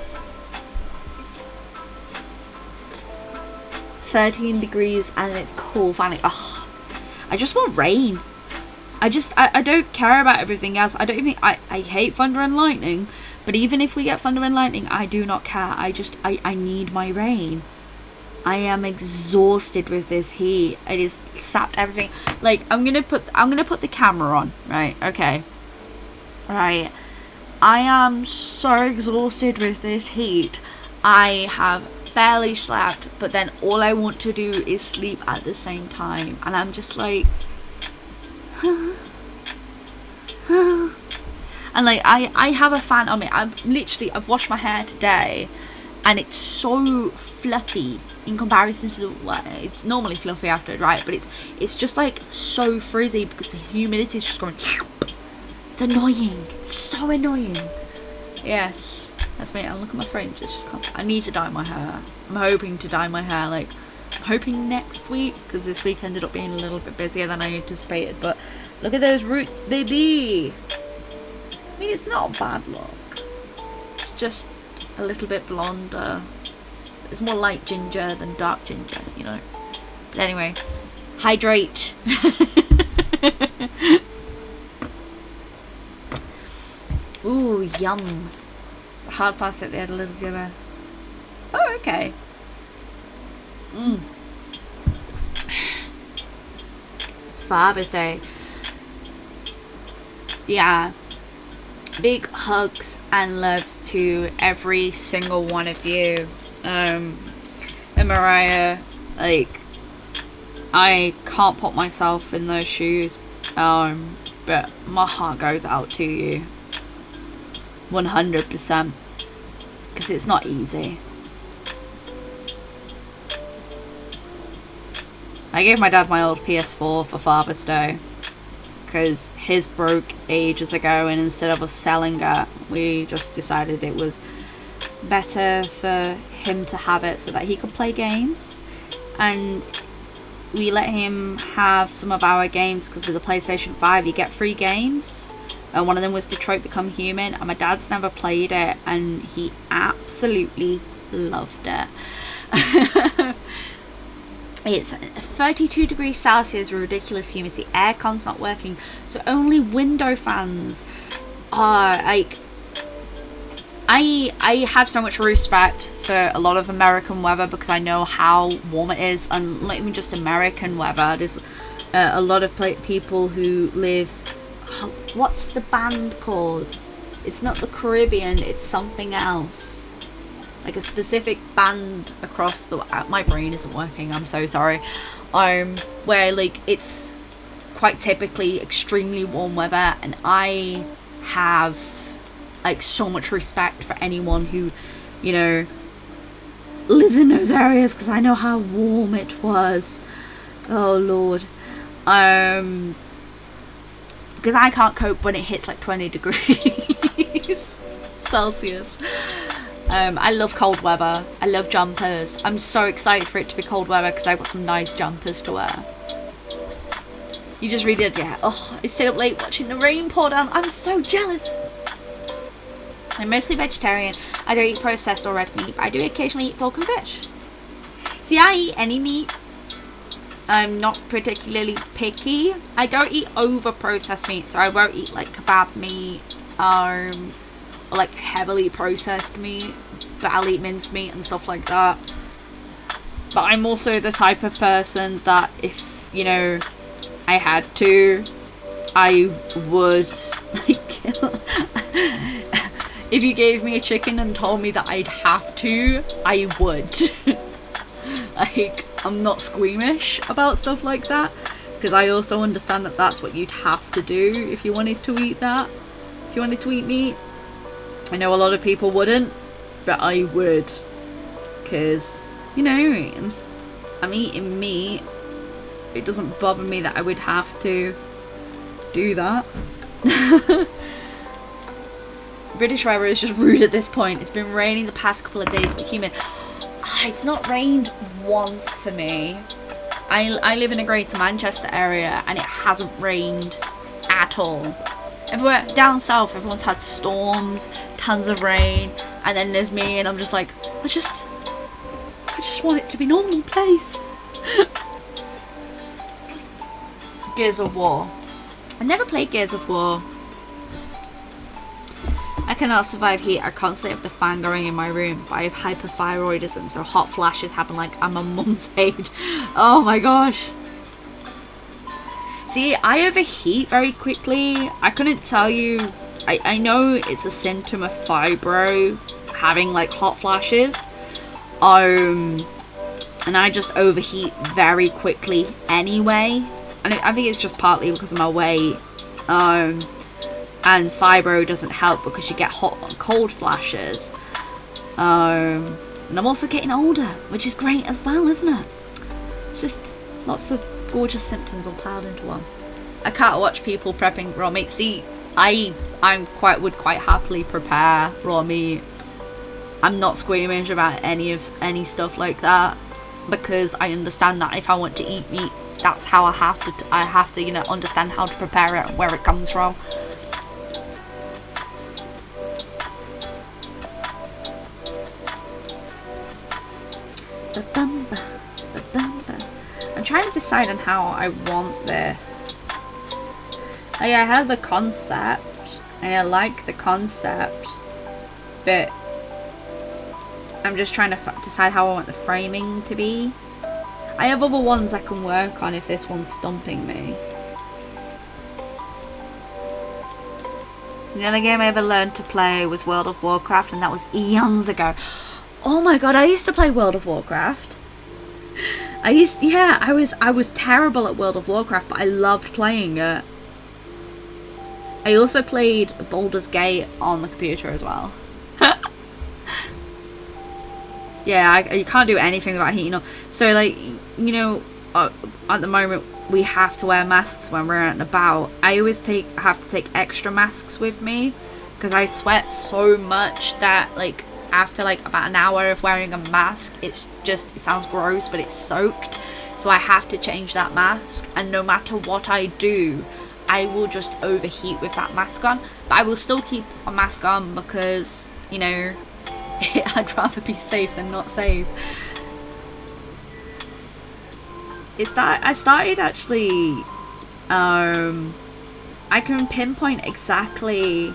13 degrees and it's cool finally. Oh, I just want rain. I don't care about everything else. I hate thunder and lightning, but even if we get thunder and lightning, I do not care. I need my rain. I am exhausted with this heat. It has sapped everything. Like, I'm gonna put the camera on, right? Okay. Right. I am so exhausted with this heat. I have barely slept, but then all I want to do is sleep at the same time, and I'm just like and like I have a fan on me. I've washed my hair today, and it's so fluffy in comparison to it's normally fluffy after it dries, but it's just like so frizzy because the humidity is just going. It's annoying. It's so annoying. Yes, that's me. And look at my fringe. It's just constant. I need to dye my hair. I'm hoping to dye my hair I'm hoping next week, because this week ended up being a little bit busier than I anticipated. But look at those roots, baby. I mean, it's not a bad look. It's just a little bit blonder. It's more light ginger than dark ginger, you know. But anyway, hydrate. Ooh, yum. It's a hard plastic they had a little giver. Oh, okay. It's Father's Day. Yeah. Big hugs and loves to every single one of you. And Mariah, like, I can't put myself in those shoes. But my heart goes out to you. 100%, because it's not easy. I gave my dad my old PS4 for Father's Day because his broke ages ago, and instead of us selling it, we just decided it was better for him to have it so that he could play games. And we let him have some of our games because with the PlayStation 5 you get free games. One of them was Detroit Become Human, and my dad's never played it, and he absolutely loved it. It's 32 degrees Celsius with ridiculous humidity. Aircon's not working, so only window fans are like. I have so much respect for a lot of American weather because I know how warm it is, and not even just American weather. There's a lot of people who live. What's the band called? It's not the Caribbean, it's something else. Like a specific band across the... my brain isn't working, I'm so sorry. Where like it's quite typically extremely warm weather, and I have like so much respect for anyone who, you know, lives in those areas, because I know how warm it was. Oh Lord. Because I can't cope when it hits like 20 degrees Celsius. I love cold weather. I love jumpers. I'm so excited for it to be cold weather because I've got some nice jumpers to wear. You just read it, yeah. Oh, I stayed up late watching the rain pour down. I'm so jealous. I'm mostly vegetarian. I don't eat processed or red meat, but I do occasionally eat pork and fish. See, I eat any meat. I'm not particularly picky. I don't eat over processed meat, so I won't eat like kebab meat, or like heavily processed meat, but I'll eat mincemeat and stuff like that. But I'm also the type of person that if, you know, I had to, I would, like, if you gave me a chicken and told me that I'd have to, I would. Like, I'm not squeamish about stuff like that, because I also understand that that's what you'd have to do if you wanted to eat that. If you wanted to eat meat. I know a lot of people wouldn't, but I would, because, you know, I'm eating meat. It doesn't bother me that I would have to do that. British weather is just rude at this point. It's been raining the past couple of days, but humid. It's not rained once for me. I live in a Greater Manchester area and it hasn't rained at all. Everywhere down south, everyone's had storms, tons of rain, and then there's me, and I'm just like, I just want it to be normal, please. Gears of War. I never played Gears of War. I cannot survive heat. I constantly have the fan going in my room, but I have hypothyroidism, so hot flashes happen like I'm a mum's aid. Oh my gosh. See, I overheat very quickly. I couldn't tell you. I know it's a symptom of fibro, having like hot flashes. And I just overheat very quickly anyway. And I think it's just partly because of my weight. And fibro doesn't help because you get hot and cold flashes. And I'm also getting older, which is great as well, isn't it? It's just lots of gorgeous symptoms all piled into one. I can't watch people prepping raw meat. See, would quite happily prepare raw meat. I'm not squeamish about any stuff like that, because I understand that if I want to eat meat, that's how I have to, you know, understand how to prepare it and where it comes from. I'm trying to decide on how I want this. Like, I have the concept, and I like the concept, but I'm just trying to decide how I want the framing to be. I have other ones I can work on if this one's stumping me. The only game I ever learned to play was World of Warcraft, and that was eons ago. Oh my god, I used to play World of Warcraft. I was terrible at World of Warcraft, but I loved playing it. I also played Baldur's Gate on the computer as well. Yeah, you can't do anything without heating up. So, like, you know, at the moment we have to wear masks when we're out and about. I always have to take extra masks with me because I sweat so much that, like, after like about an hour of wearing a mask, it sounds gross, but it's soaked. So I have to change that mask, and no matter what I do, I will just overheat with that mask on. But I will still keep a mask on because, you know, I'd rather be safe than not safe. I started actually, I can pinpoint exactly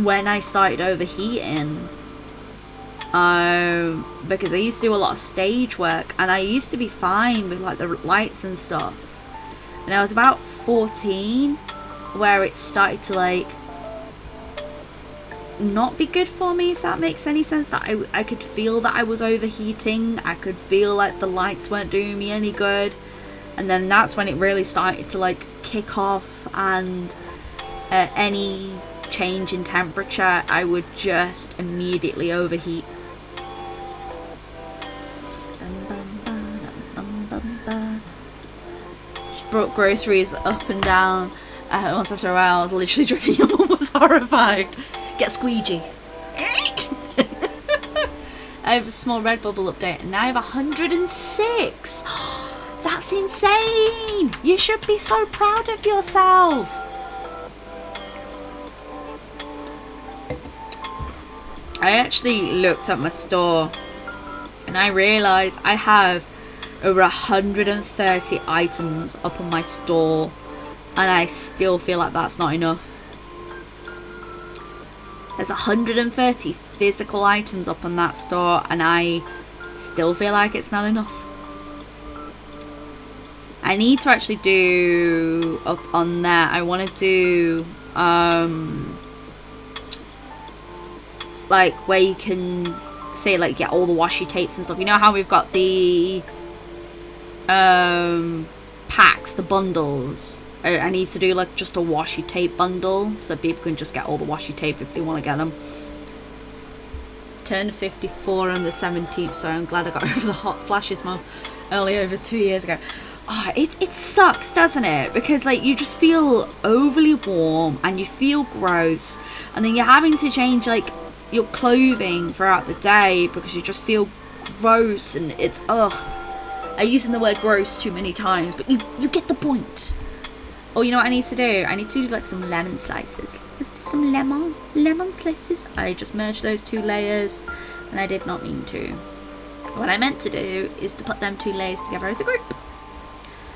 when I started overheating. Because I used to do a lot of stage work, and I used to be fine with like the lights and stuff. And I was about 14 where it started to like not be good for me, if that makes any sense. That I could feel that I was overheating. I could feel like the lights weren't doing me any good. And then that's when it really started to like kick off, and any change in temperature I would just immediately overheat. Just brought groceries up and down. Once after a while I was literally dripping. Your mum was horrified. Get squeegee. I have a small Redbubble update, and now I have 106. That's insane. You should be so proud of yourself. I actually looked at my store and I realized I have over 130 items up on my store, and I still feel like that's not enough. There's 130 physical items up on that store, and I still feel like it's not enough. I need to actually do up on there. I want to do like where you can say like get all the washi tapes and stuff. You know how we've got the packs, the bundles. I need to do like just a washi tape bundle so people can just get all the washi tape if they want to get them. Turned 54 on the 17th, so I'm glad I got over the hot flashes month early over 2 years ago. Oh, it sucks, doesn't it? Because like you just feel overly warm and you feel gross, and then you're having to change like your clothing throughout the day because you just feel gross, and it's ugh. I'm using the word gross too many times, but you get the point. Oh, you know what I need to do? I need to do like some lemon slices. Let's do some lemon slices. I just merged those two layers, and I did not mean to. What I meant to do is to put them two layers together as a group,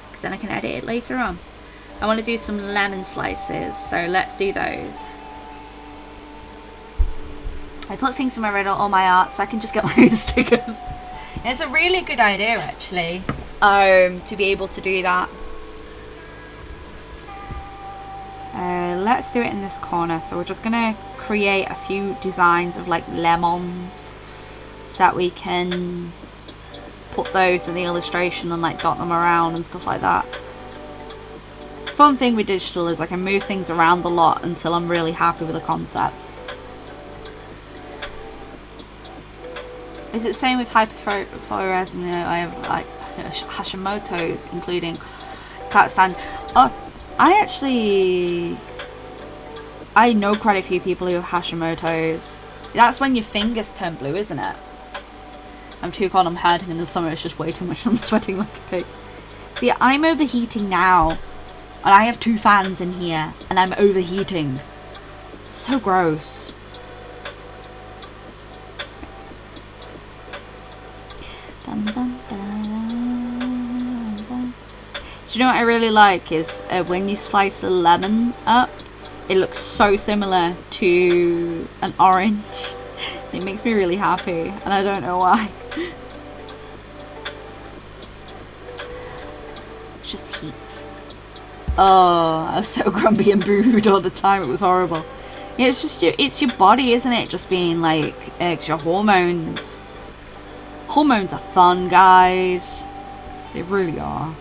because then I can edit it later on. I want to do some lemon slices, so let's do those. I put things in my Reddit, all my art, so I can just get my own stickers. It's a really good idea, actually, to be able to do that. Let's do it in this corner. So we're just gonna create a few designs of like lemons, so that we can put those in the illustration and like dot them around and stuff like that. It's a fun thing with digital is I can move things around a lot until I'm really happy with the concept. Is it the same with hyperthyroidism? You know, I have like Hashimoto's, including cat stand. Oh, I know quite a few people who have Hashimoto's. That's when your fingers turn blue, isn't it? I'm too cold, I'm hurting in the summer, it's just way too much, I'm sweating like a pig. See, I'm overheating now, and I have 2 fans in here, and I'm overheating. It's so gross. Dun, dun, dun, dun. Do you know what I really like is when you slice a lemon up, it looks so similar to an orange. It makes me really happy, and I don't know why. It's just heat. Oh, I was so grumpy and booed all the time. It was horrible. Yeah, it's just it's your body, isn't it? Just being like, it's your hormones. Hormones are fun, guys. They really are.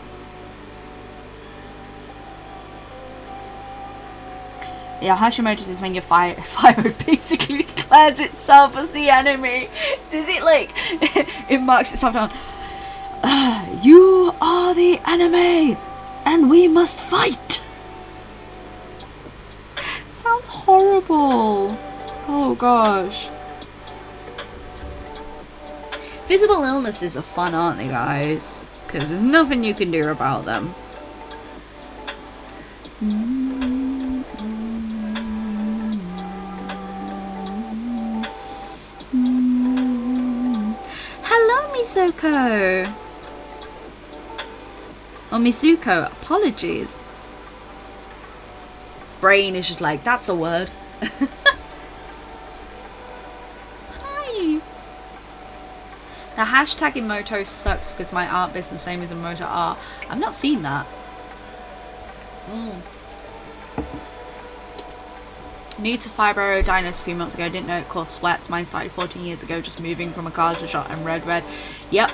Yeah, Hashimoto's is when your thyroid basically declares itself as the enemy. Does it like, it marks itself down. You are the enemy, and we must fight. It sounds horrible. Oh gosh. Visible illnesses are fun, aren't they, guys? Because there's nothing you can do about them. Hello, Mizuko. Oh, Mizuko, apologies. Brain is just like, that's a word. Hi. The hashtag Emoto sucks because my art business name is Emoto Art. I've not seen that. New to fibroiditis a few months ago. Didn't know it caused sweats. Mine started 14 years ago, just moving from a garter shot and red. Yep.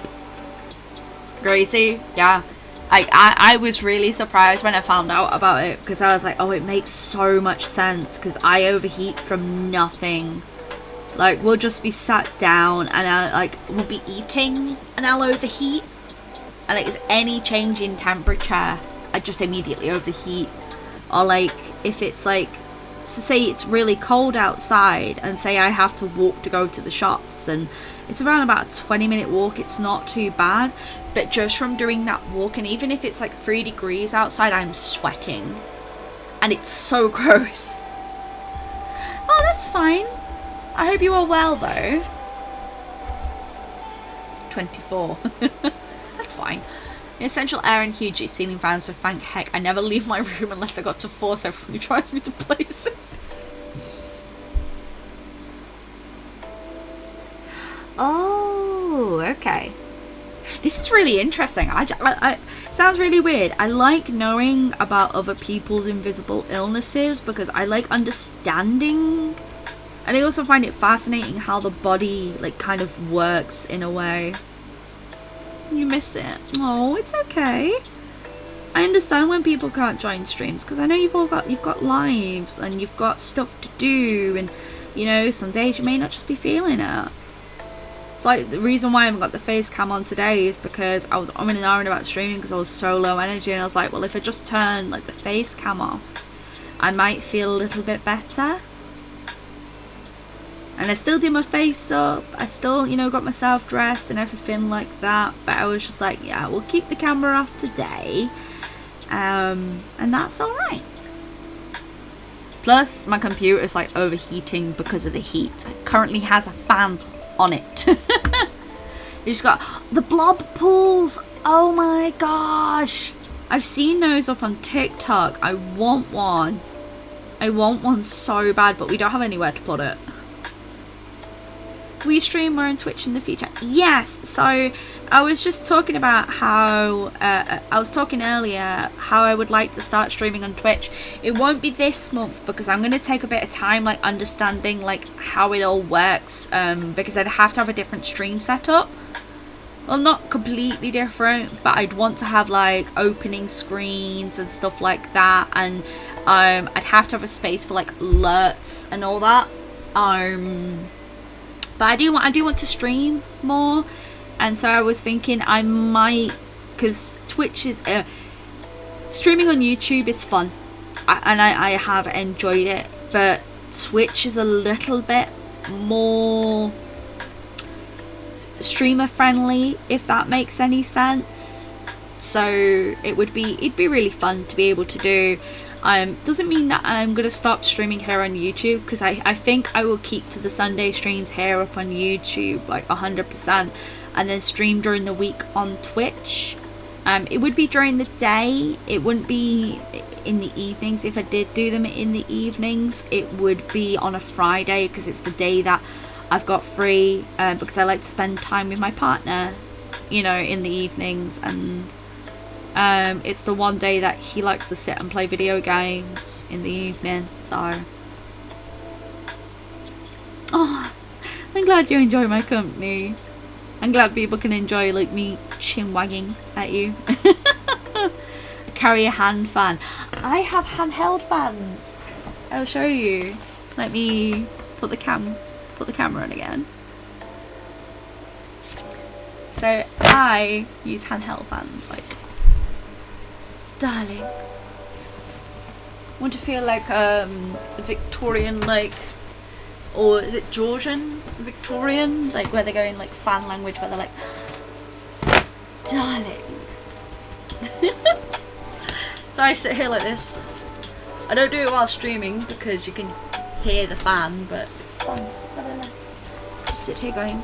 Gracie, yeah. I was really surprised when I found out about it, because I was like, oh, it makes so much sense, because I overheat from nothing. Like, we'll just be sat down and we'll be eating and I'll overheat. And like, any change in temperature, I just immediately overheat. Or like, if it's like, so say it's really cold outside and say I have to walk to go to the shops, and It's around about a 20-minute walk. It's not too bad, but just from doing that walk, and even if it's like 3 degrees outside, I'm sweating and it's so gross. Oh, that's fine. I hope you are well though. 24. That's fine. Essential air and huge ceiling fans, so thank heck I never leave my room unless I got to force everyone who drives me to places. Oh, okay. This is really interesting. I sounds really weird. I like knowing about other people's invisible illnesses because I like understanding, and I also find it fascinating how the body like kind of works in a way. You miss it. Oh, it's okay. I understand when people can't join streams because I know you've got lives and you've got stuff to do, and you know some days you may not just be feeling it. It's like the reason why I haven't got the face cam on today is because I was umming and ahhing about streaming because I was so low energy, and I was like, well, if I just turn like the face cam off, I might feel a little bit better. And I still did my face up, I still, you know, got myself dressed and everything like that, but I was just like, yeah, we'll keep the camera off today, and that's alright. Plus, my computer's like overheating because of the heat. It currently has a fan on it. You just got the blob pools. Oh my gosh, I've seen those up on TikTok. I want one so bad, but we don't have anywhere to put it. We stream more on Twitch in the future. Yes, so I was just talking about how I was talking earlier how I would like to start streaming on Twitch. It won't be this month because I'm going to take a bit of time like understanding like how it all works, because I'd have to have a different stream setup. Well, not completely different, but I'd want to have like opening screens and stuff like that, and I'd have to have a space for like alerts and all that. But I do want to stream more, and so I was thinking I might, because Twitch is streaming on YouTube is fun, and I have enjoyed it, but Twitch is a little bit more streamer friendly, if that makes any sense. So it'd be really fun to be able to do. Doesn't mean that I'm going to stop streaming here on YouTube, because I think I will keep to the Sunday streams here up on YouTube, like 100%, and then stream during the week on Twitch. It would be during the day, it wouldn't be in the evenings. If I did do them in the evenings, it would be on a Friday, because it's the day that I've got free, because I like to spend time with my partner, you know, in the evenings, and it's the one day that he likes to sit and play video games in the evening. So oh, I'm glad you enjoy my company. I'm glad people can enjoy like me chin wagging at you. I carry a hand fan. I have handheld fans. I'll show you. Let me put the camera on again. So I use handheld fans, like, darling. Want to feel like a Victorian, like, or is it Georgian Victorian, like where they're going like fan language, where they're like, darling. So I sit here like this. I don't do it while streaming because you can hear the fan, but it's fun nevertheless. Just sit here going,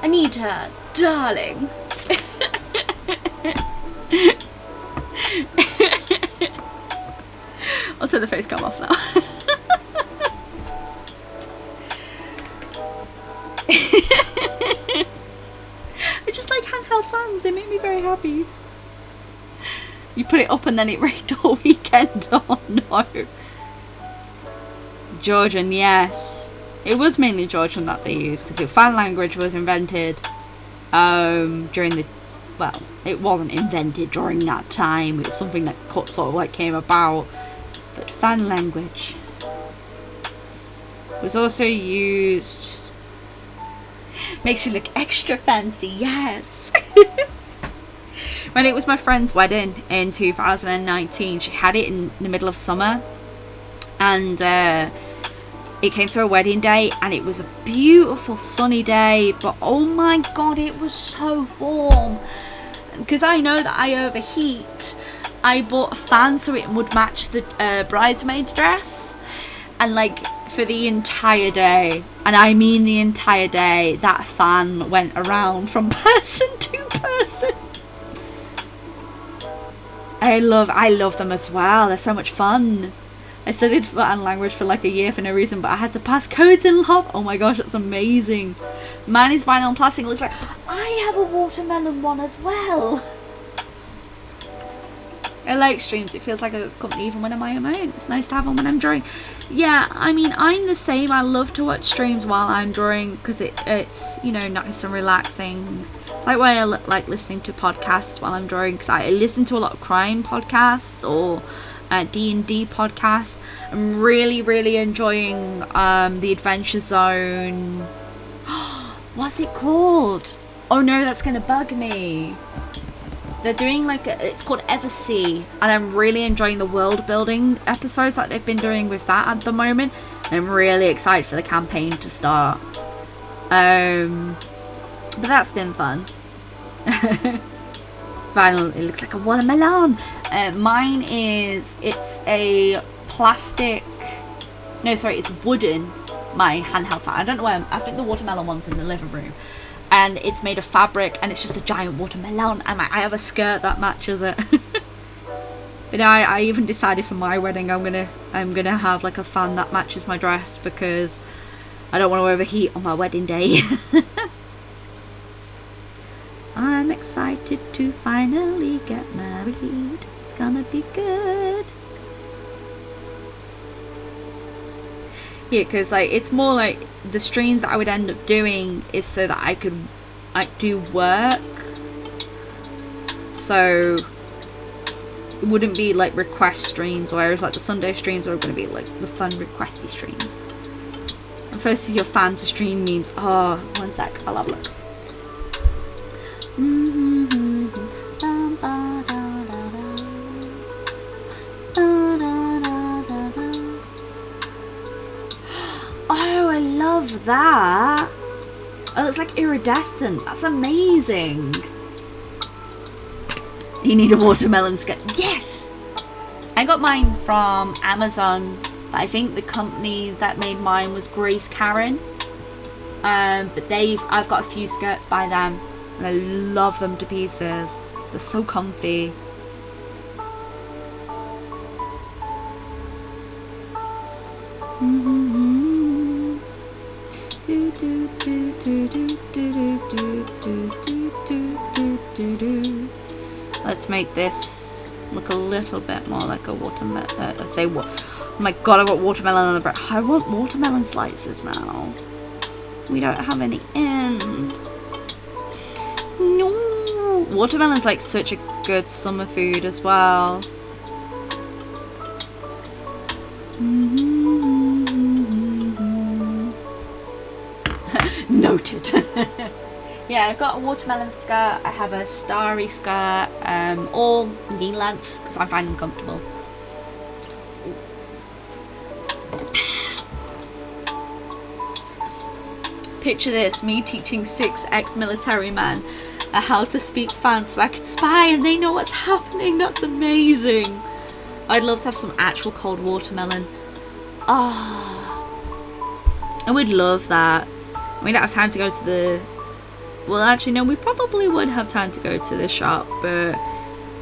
Anita, darling. I'll turn the face cam off now. I just like handheld fans, they make me very happy. You put it up and then it rained all weekend. Oh no. Georgian, yes. It was mainly Georgian that they used, because the fan language was invented during the, well, it wasn't invented during that time, it was something that sort of like came about, but fan language was also used, makes you look extra fancy, yes. When it was my friend's wedding in 2019, she had it in the middle of summer, and it came to a wedding day, and it was a beautiful sunny day, but oh my god, it was so warm. Because I know that I overheat, I bought a fan so it would match the bridesmaid's dress, and like for the entire day, and I mean the entire day, that fan went around from person to person. I love them as well. They're so much fun. I studied foreign language for like a year for no reason, but I had to pass codes in lab. Oh my gosh, that's amazing. Mine is vinyl and plastic. It looks like I have a watermelon one as well. I like streams. It feels like a company even when I'm on my own. It's nice to have them when I'm drawing. Yeah, I mean, I'm the same. I love to watch streams while I'm drawing because it's, you know, nice and relaxing. Like why I like listening to podcasts while I'm drawing, because I listen to a lot of crime podcasts or D&D podcasts. I'm really enjoying the Adventure Zone. What's it called? Oh no, that's gonna bug me. They're doing like it's called Eversea, and I'm really enjoying the world building episodes that they've been doing with that at the moment, and I'm really excited for the campaign to start. But that's been fun. Vinyl, it looks like a watermelon. Mine is, it's a plastic, no sorry, it's wooden, my handheld fan. I don't know where, I think the watermelon one's in the living room. And it's made of fabric, and it's just a giant watermelon, and I have a skirt that matches it. But I even decided for my wedding I'm gonna have like a fan that matches my dress, because I don't want to overheat on my wedding day. I'm excited to finally get married. It's gonna be good. Yeah, because like it's more like the streams that I would end up doing is so that I could like do work. So it wouldn't be like request streams, whereas like the Sunday streams are going to be like the fun requesty streams. And first see your fan to stream memes. Oh, one sec, I'll have a look. Oh, I love that. Oh, it's like iridescent. That's amazing. You need a watermelon sketch. Yes! I got mine from Amazon, but I think the company that made mine was Grace Karen. But I've got a few skirts by them, and I love them to pieces. They're so comfy. Let's make this look a little bit more like a watermelon. Let's say what? Oh my god, I got watermelon on the bread. I want watermelon slices now. We don't have any in. No. Watermelon's like such a good summer food as well. Noted. Yeah, I've got a watermelon skirt. I have a starry skirt, all knee length because I find them comfortable. Picture this, me teaching 6 ex-military men how to speak fan so I can spy and they know what's happening. That's amazing. I'd love to have some actual cold watermelon. Oh, I would love that. We don't have time to go to the... Well, actually, no, we probably would have time to go to the shop, but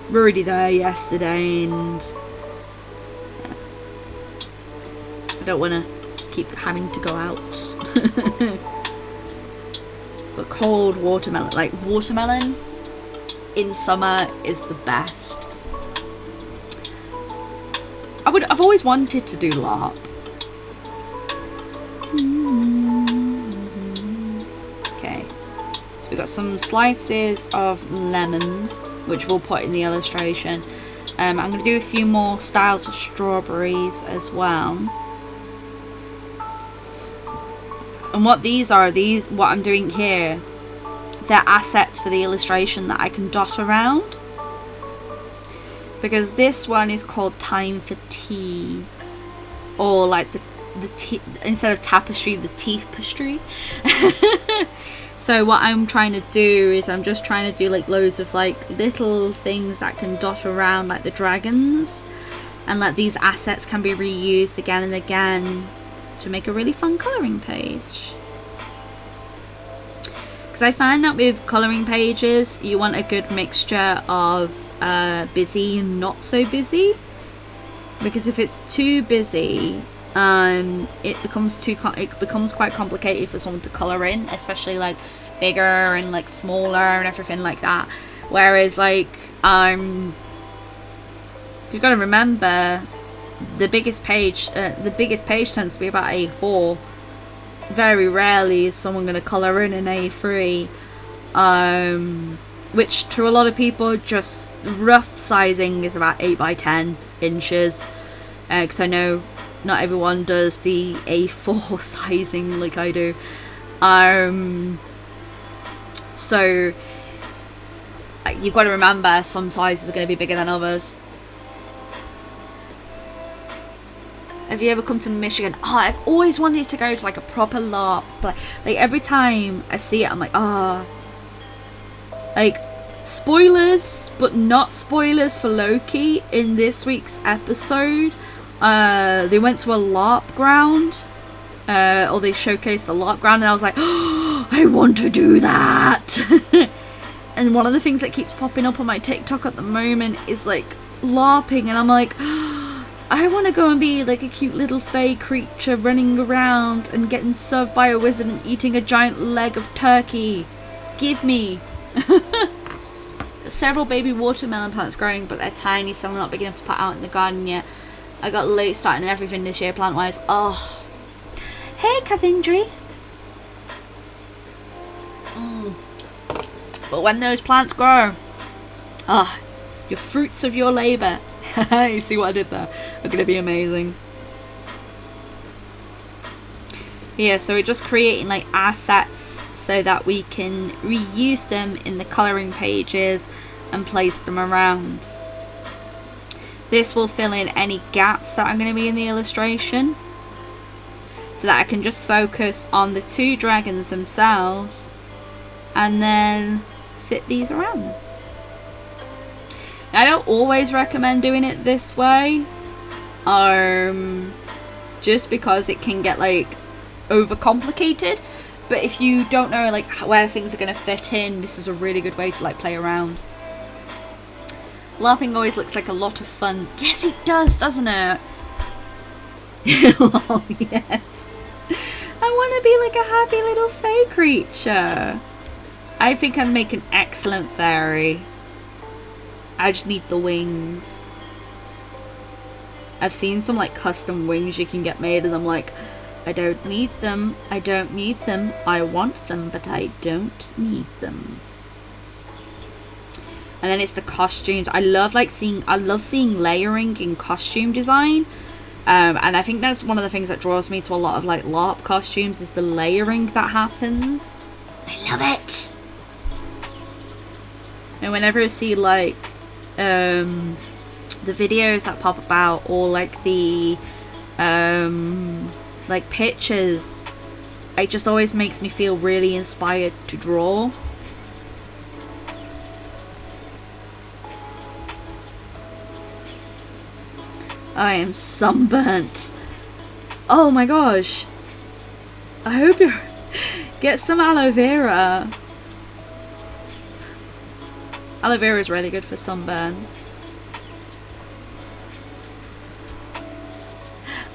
we're already there yesterday, and yeah. I don't want to keep having to go out. But cold watermelon, like watermelon in summer is the best. I've always wanted to do LARP. We've got some slices of lemon, which we'll put in the illustration. I'm going to do a few more styles of strawberries as well. And what these are, what I'm doing here, they're assets for the illustration that I can dot around. Because this one is called Time for Tea. Or like instead of tapestry, the teathpastry. So what I'm trying to do is I'm just trying to do like loads of like little things that can dot around like the dragons, and like these assets can be reused again and again to make a really fun colouring page. Because I find that with colouring pages you want a good mixture of busy and not so busy, because if it's too busy it becomes quite complicated for someone to colour in, especially like bigger and like smaller and everything like that. Whereas like you've got to remember the biggest page tends to be about A4. Very rarely is someone going to colour in an A3, which to a lot of people, just rough sizing is about 8 by 10 inches, because I know not everyone does the A4 sizing like I do. So you've got to remember some sizes are going to be bigger than others. Have you ever come to Michigan? Oh, I've always wanted to go to like a proper LARP, but like every time I see it I'm like, like spoilers, but not spoilers for Loki. In this week's episode they went to a LARP ground, or they showcased a LARP ground, and I was like, oh, I want to do that. And one of the things that keeps popping up on my TikTok at the moment is like LARPing, and I'm like, I want to go and be like a cute little fey creature running around and getting served by a wizard and eating a giant leg of turkey. Give me. Several baby watermelon plants growing, but they're tiny, so I'm not big enough to put out in the garden yet. I got late starting and everything this year plant wise. Oh, hey Cavindry. But when those plants grow, your fruits of your labour. You see what I did there? Are going to be amazing. Yeah, so we're just creating like assets so that we can reuse them in the colouring pages and place them around. This will fill in any gaps that are going to be in the illustration, so that I can just focus on the two dragons themselves and then fit these around them. I don't always recommend doing it this way, just because it can get like overcomplicated. But if you don't know like where things are going to fit in, this is a really good way to like play around. LARPing always looks like a lot of fun. Yes, it does, doesn't it? Lol, yes. I want to be like a happy little fey creature. I think I'd make an excellent fairy. I just need the wings. I've seen some like custom wings you can get made, and I'm like, I don't need them. I don't need them. I want them, but I don't need them. And then it's the costumes. I love seeing layering in costume design. And I think that's one of the things that draws me to a lot of like LARP costumes, is the layering that happens. I love it. And whenever I see like the videos that pop about, or like the like pictures, it just always makes me feel really inspired to draw. I am sunburnt. Oh my gosh. I hope you get some aloe vera. Aloe vera is really good for sunburn.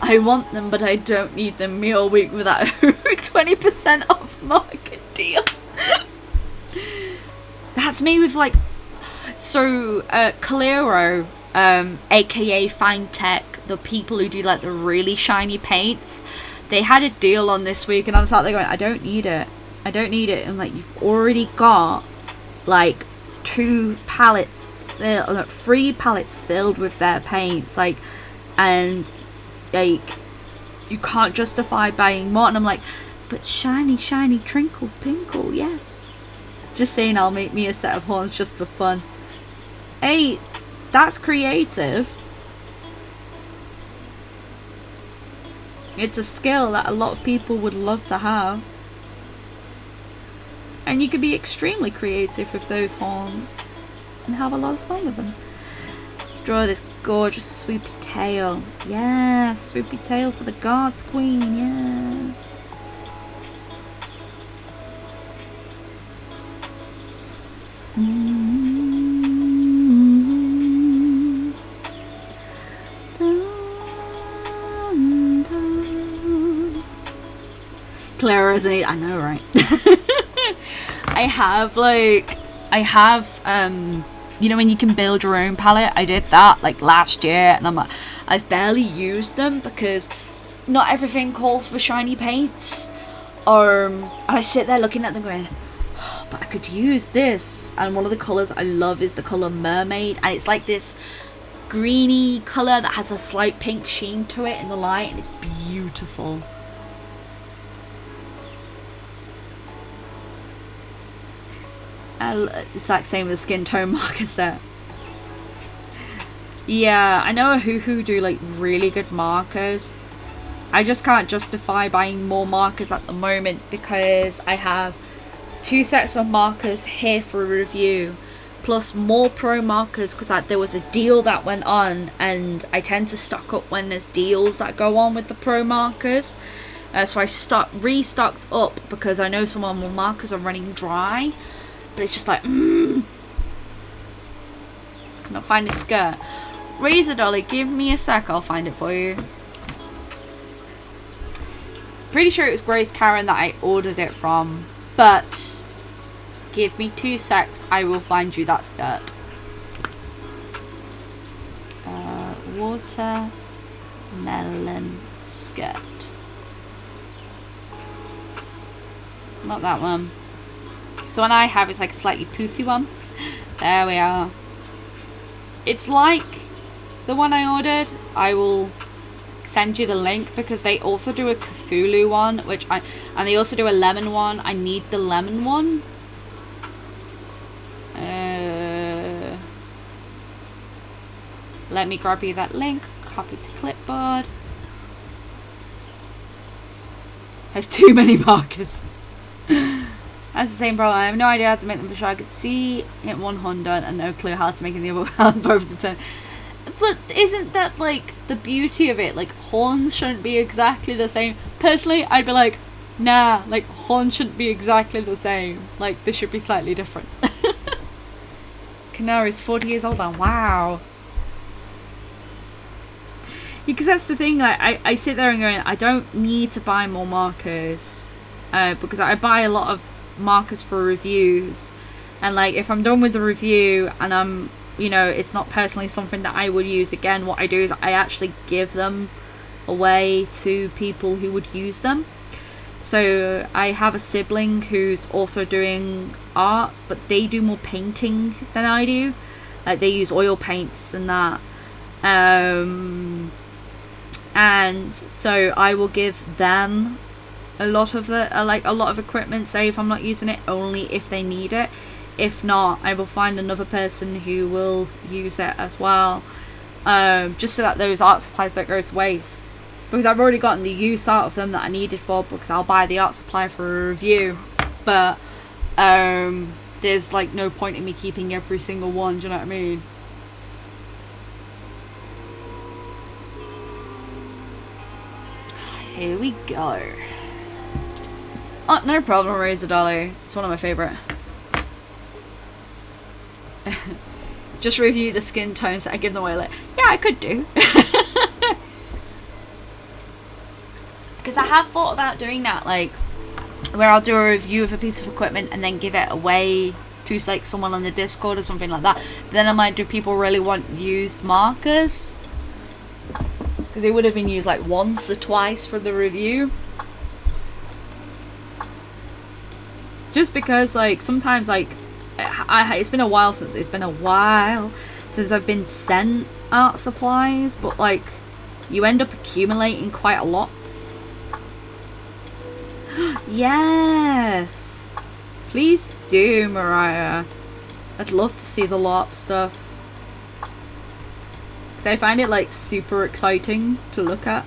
I want them, but I don't need them. Me all week with that 20% off market deal. That's me with like, so Calero, aka Fine Tech, the people who do like the really shiny paints, they had a deal on this week, and I'm sat there going, I don't need it. I don't need it. And like, you've already got like 3 pallets filled with their paints, like, and like you can't justify buying more. And I'm like, but shiny twinkle pinkle, yes. Just saying, I'll make me a set of horns just for fun. Hey, that's creative. It's a skill that a lot of people would love to have. And you could be extremely creative with those horns and have a lot of fun with them. Let's draw this gorgeous swoopy tail. Yes, swoopy tail for the God's Queen, yes. Clara, isn't it? I know, right? I have you know when you can build your own palette? I did that like last year, and I've barely used them because not everything calls for shiny paints. And I sit there looking at them going, oh, but I could use this. And one of the colours I love is the colour Mermaid, and it's like this greeny colour that has a slight pink sheen to it in the light, and it's beautiful. It's like same with the skin tone marker set. Yeah, I know a Hoo do like really good markers. I just can't justify buying more markers at the moment because I have 2 sets of markers here for a review, plus more pro markers because there was a deal that went on, and I tend to stock up when there's deals that go on with the pro markers. So I restocked up because I know some of my markers are running dry. But it's just like, I'm not finding a skirt. Razor Dolly, give me a sec, I'll find it for you. Pretty sure it was Grace Karen that I ordered it from, but give me 2 secs, I will find you that skirt. Watermelon skirt. Not that one. So one I have is like a slightly poofy one. There we are. It's like the one I ordered. I will send you the link because they also do a Cthulhu one, and they also do a lemon one. I need the lemon one. Let me grab you that link. Copy to clipboard. I have too many markers. That's the same problem. I have no idea how to make them for sure. I could see it 100 and no clue how to make the other both the time. But isn't that like the beauty of it? Like horns shouldn't be exactly the same. Personally, I'd be like, nah, like horns shouldn't be exactly the same. Like this should be slightly different. Canari's 40 years old now. Wow. Because that's the thing. Like I sit there and going, I don't need to buy more markers because I buy a lot of markers for reviews, and like if I'm done with the review and I'm, you know, it's not personally something that I would use again, what I do is I actually give them away to people who would use them. So I have a sibling who's also doing art, but they do more painting than I do. Like they use oil paints and that, and so I will give them a lot of equipment, say if I'm not using it, only if they need it. If not, I will find another person who will use it as well, just so that those art supplies don't go to waste, because I've already gotten the use out of them that I needed for, because I'll buy the art supply for a review, but there's like no point in me keeping every single one, do you know what I mean? Here we go. Oh, no problem, Razor Dolly. It's one of my favourite. Just review the skin tones that I give them away. Like, yeah, I could do. Because I have thought about doing that, like, where I'll do a review of a piece of equipment and then give it away to, like, someone on the Discord or something like that. But then I'm like, do people really want used markers? Because they would have been used, like, once or twice for the review. Just because, like, sometimes, like, it's been a while since I've been sent art supplies, but, like, you end up accumulating quite a lot. Yes! Please do, Mariah. I'd love to see the LARP stuff. Because I find it, like, super exciting to look at.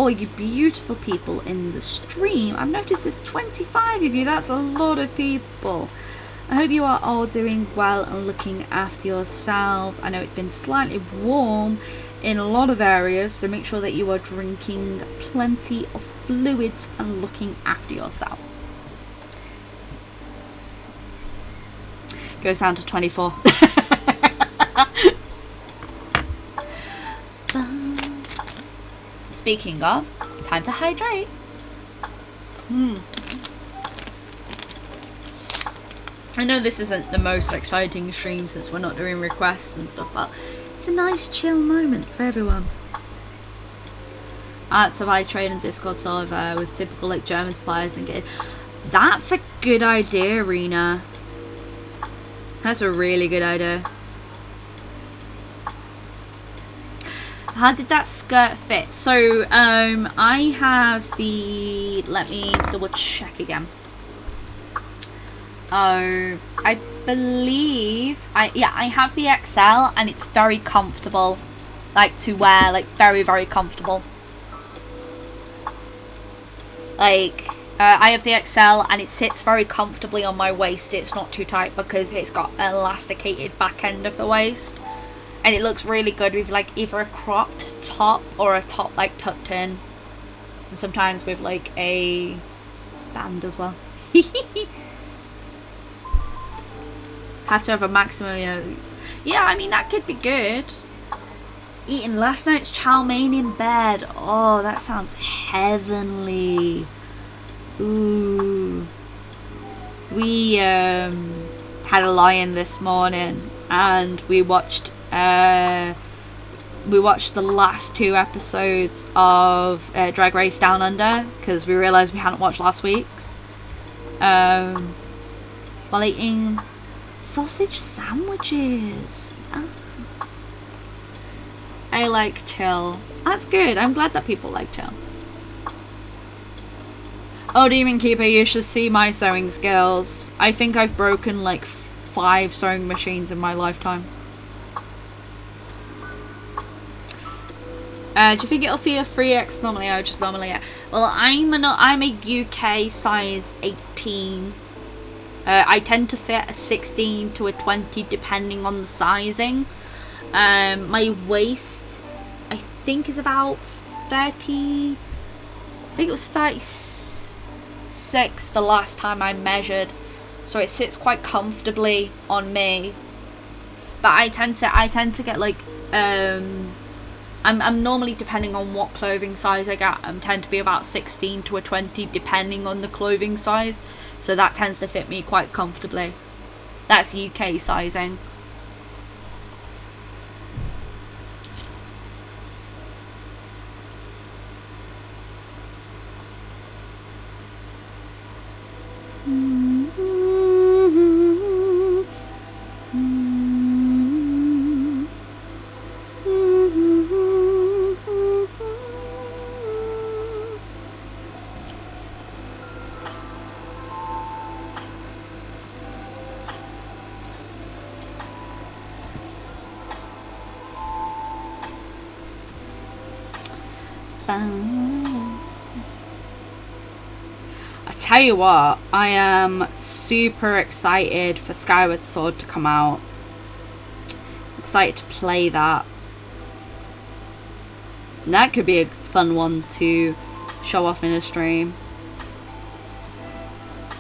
all you beautiful people in the stream. I've noticed there's 25 of you. That's a lot of people. I hope you are all doing well and looking after yourselves. I know it's been slightly warm in a lot of areas, so make sure that you are drinking plenty of fluids and looking after yourself. Goes down to 24. Speaking of, time to hydrate. I know this isn't the most exciting stream since we're not doing requests and stuff, but it's a nice chill moment for everyone. Supply trade and Discord server with typical like German suppliers and get. That's a good idea, Rena. That's a really good idea. How did that skirt fit? So I have the, let me double check again. I believe I have the XL and it's very comfortable, like to wear, like very, very comfortable. Like I have the XL and it sits very comfortably on my waist. It's not too tight because it's got an elasticated back end of the waist, and it looks really good with like either a cropped top or a top like tucked in, and sometimes with like a band as well. Have to have a maximum, you know. Yeah, I mean that could be good. Eating last night's chow mein in bed. Oh, that sounds heavenly. Ooh. We had a lie-in this morning and we watched the last 2 episodes of Drag Race Down Under because we realised we hadn't watched last week's. While eating sausage sandwiches. Yes. I like chill. That's good. I'm glad that people like chill. Oh, Demon Keeper, you should see my sewing skills. I think I've broken like 5 sewing machines in my lifetime. Do you think it'll feel 3x normally or just normally? Yeah. Well, I'm a UK size 18. I tend to fit a 16 to a 20 depending on the sizing. My waist, I think, is about 30. I think it was 36 the last time I measured, so it sits quite comfortably on me. But I tend to get like I'm normally, depending on what clothing size I get, I tend to be about 16 to a 20 depending on the clothing size. So that tends to fit me quite comfortably. That's UK sizing. I tell you what, I am super excited for Skyward Sword to come out. Excited to play that. And that could be a fun one to show off in a stream,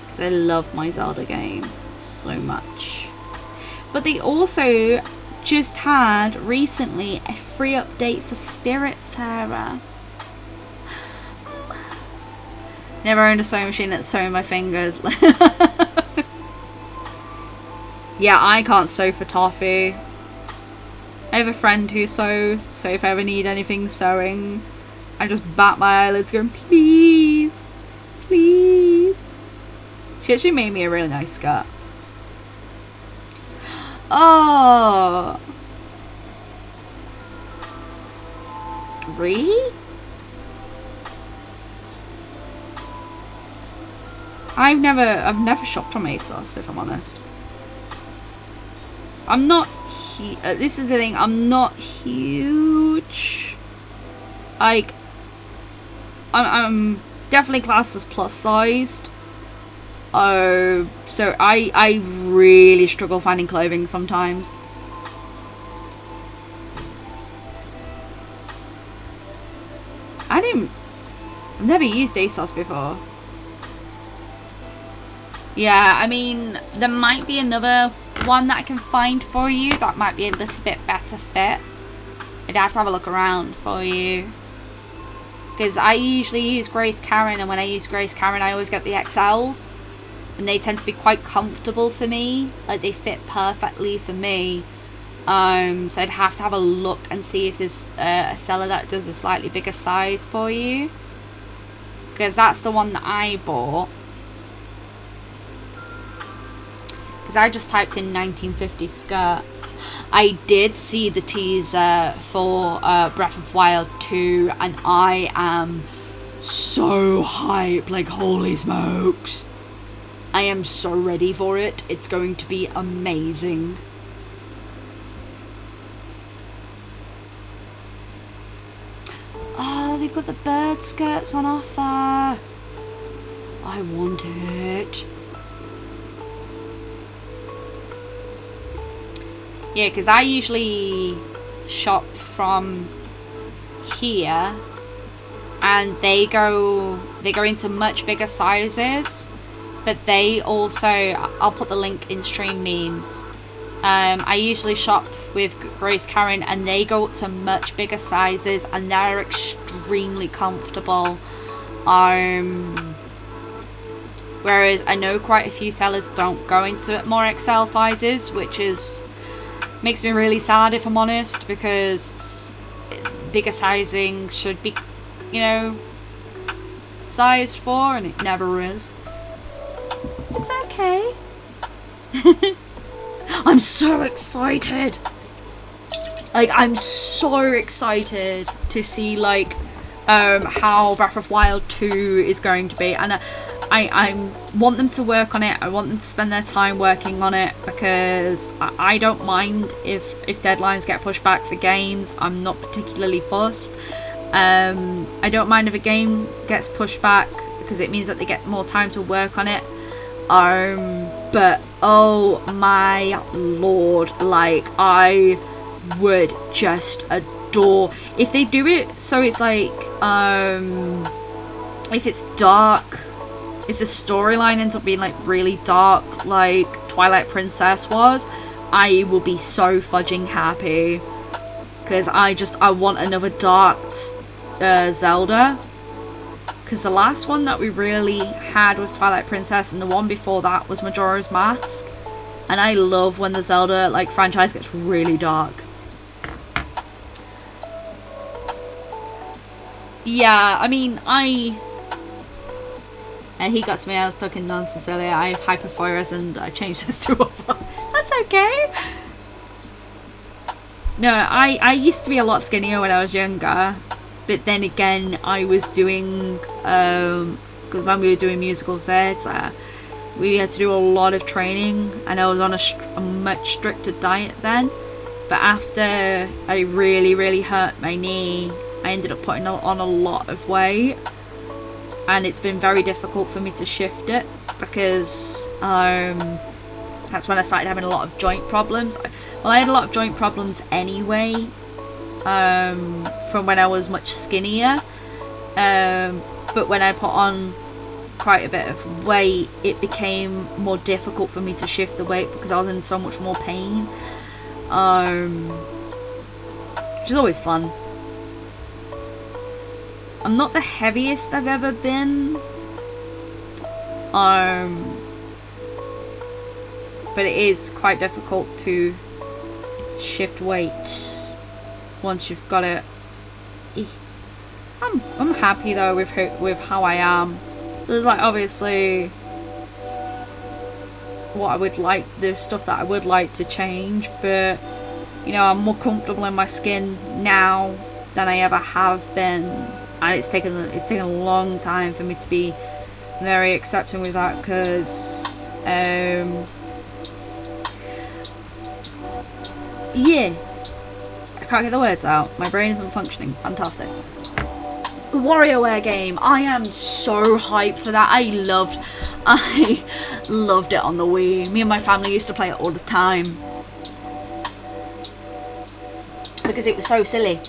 because I love my Zelda game so much. But they also just had recently a free update for Spiritfarer. Never owned a sewing machine that's sewing my fingers. Yeah, I can't sew for toffee. I have a friend who sews, so if I ever need anything sewing, I just bat my eyelids going, please, please. She actually made me a really nice skirt. Oh. Really? I've never shopped on ASOS, if I'm honest. I'm not this is the thing, I'm not huge. Like, I'm definitely classed as plus sized. So I really struggle finding clothing sometimes. I've never used ASOS before. Yeah, I mean, there might be another one that I can find for you that might be a little bit better fit. I'd have to have a look around for you. Because I usually use Grace Karen, and when I use Grace Karen, I always get the XLs. And they tend to be quite comfortable for me. Like, they fit perfectly for me. So I'd have to have a look and see if there's a seller that does a slightly bigger size for you. Because that's the one that I bought. Because I just typed in 1950 skirt. I did see the teaser for Breath of Wild 2, and I am so hyped, like holy smokes. I am so ready for it. It's going to be amazing. Oh, they've got the bird skirts on offer. I want it. Yeah, because I usually shop from here, and they go into much bigger sizes, but they also, I'll put the link in stream memes. I usually shop with Grace Karen, and they go up to much bigger sizes, and they're extremely comfortable. Whereas I know quite a few sellers don't go into more XL sizes, which makes me really sad, if I'm honest, because bigger sizing should be, you know, sized for, and it never is. It's okay. I'm so excited. Like, I'm so excited to see, like, how Breath of Wild 2 is going to be, and I want them to work on it. I want them to spend their time working on it, because I don't mind if deadlines get pushed back for games. I'm not particularly fussed. I don't mind if a game gets pushed back, because it means that they get more time to work on it. But oh my lord, like, I would just adore if they do it so it's like, if it's dark, if the storyline ends up being like really dark like Twilight Princess was, I will be so fudging happy, because I want another dark Zelda. Because the last one that we really had was Twilight Princess, and the one before that was Majora's Mask. And I love when the Zelda like franchise gets really dark. Yeah, I mean, and he got to me, I was talking nonsense earlier. I have hyperforas and I changed this to over. That's okay. No, I used to be a lot skinnier when I was younger. But then again, I was doing, because when we were doing musical theatre, we had to do a lot of training, and I was on a much stricter diet then. But after I really, really hurt my knee, I ended up putting on a lot of weight, and it's been very difficult for me to shift it, because that's when I started having a lot of joint problems. Well, I had a lot of joint problems anyway, from when I was much skinnier, but when I put on quite a bit of weight, it became more difficult for me to shift the weight, because I was in so much more pain, which is always fun. I'm not the heaviest I've ever been, but it is quite difficult to shift weight once you've got it. I'm happy though with how I am. There's like obviously what I would like, there's stuff that I would like to change, but you know, I'm more comfortable in my skin now than I ever have been, and it's taken a long time for me to be very accepting with that, because yeah, I can't get the words out. My brain isn't functioning. Fantastic. The WarioWare game. I am so hyped for that. I loved it on the Wii. Me and my family used to play it all the time. Because it was so silly.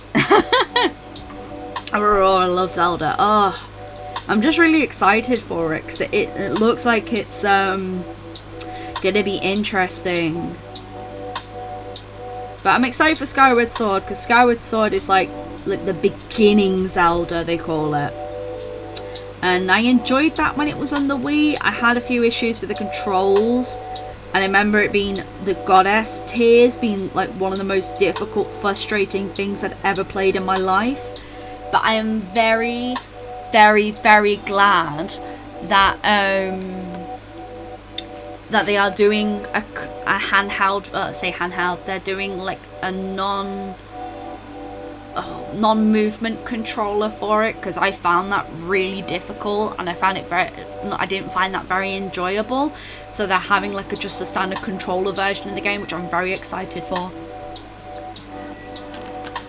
Oh, I love Zelda. Oh, I'm just really excited for it because it looks like it's gonna be interesting. But I'm excited for Skyward Sword because Skyward Sword is like the beginning Zelda, they call it. And I enjoyed that when it was on the Wii. I had a few issues with the controls. And I remember it being the goddess tears being like one of the most difficult, frustrating things I'd ever played in my life. But I am very, very, very glad that that they are doing a handheld, say handheld, they're doing like a non-movement controller for it, because I found that really difficult and I didn't find that very enjoyable. So they're having like just a standard controller version of the game, which I'm very excited for.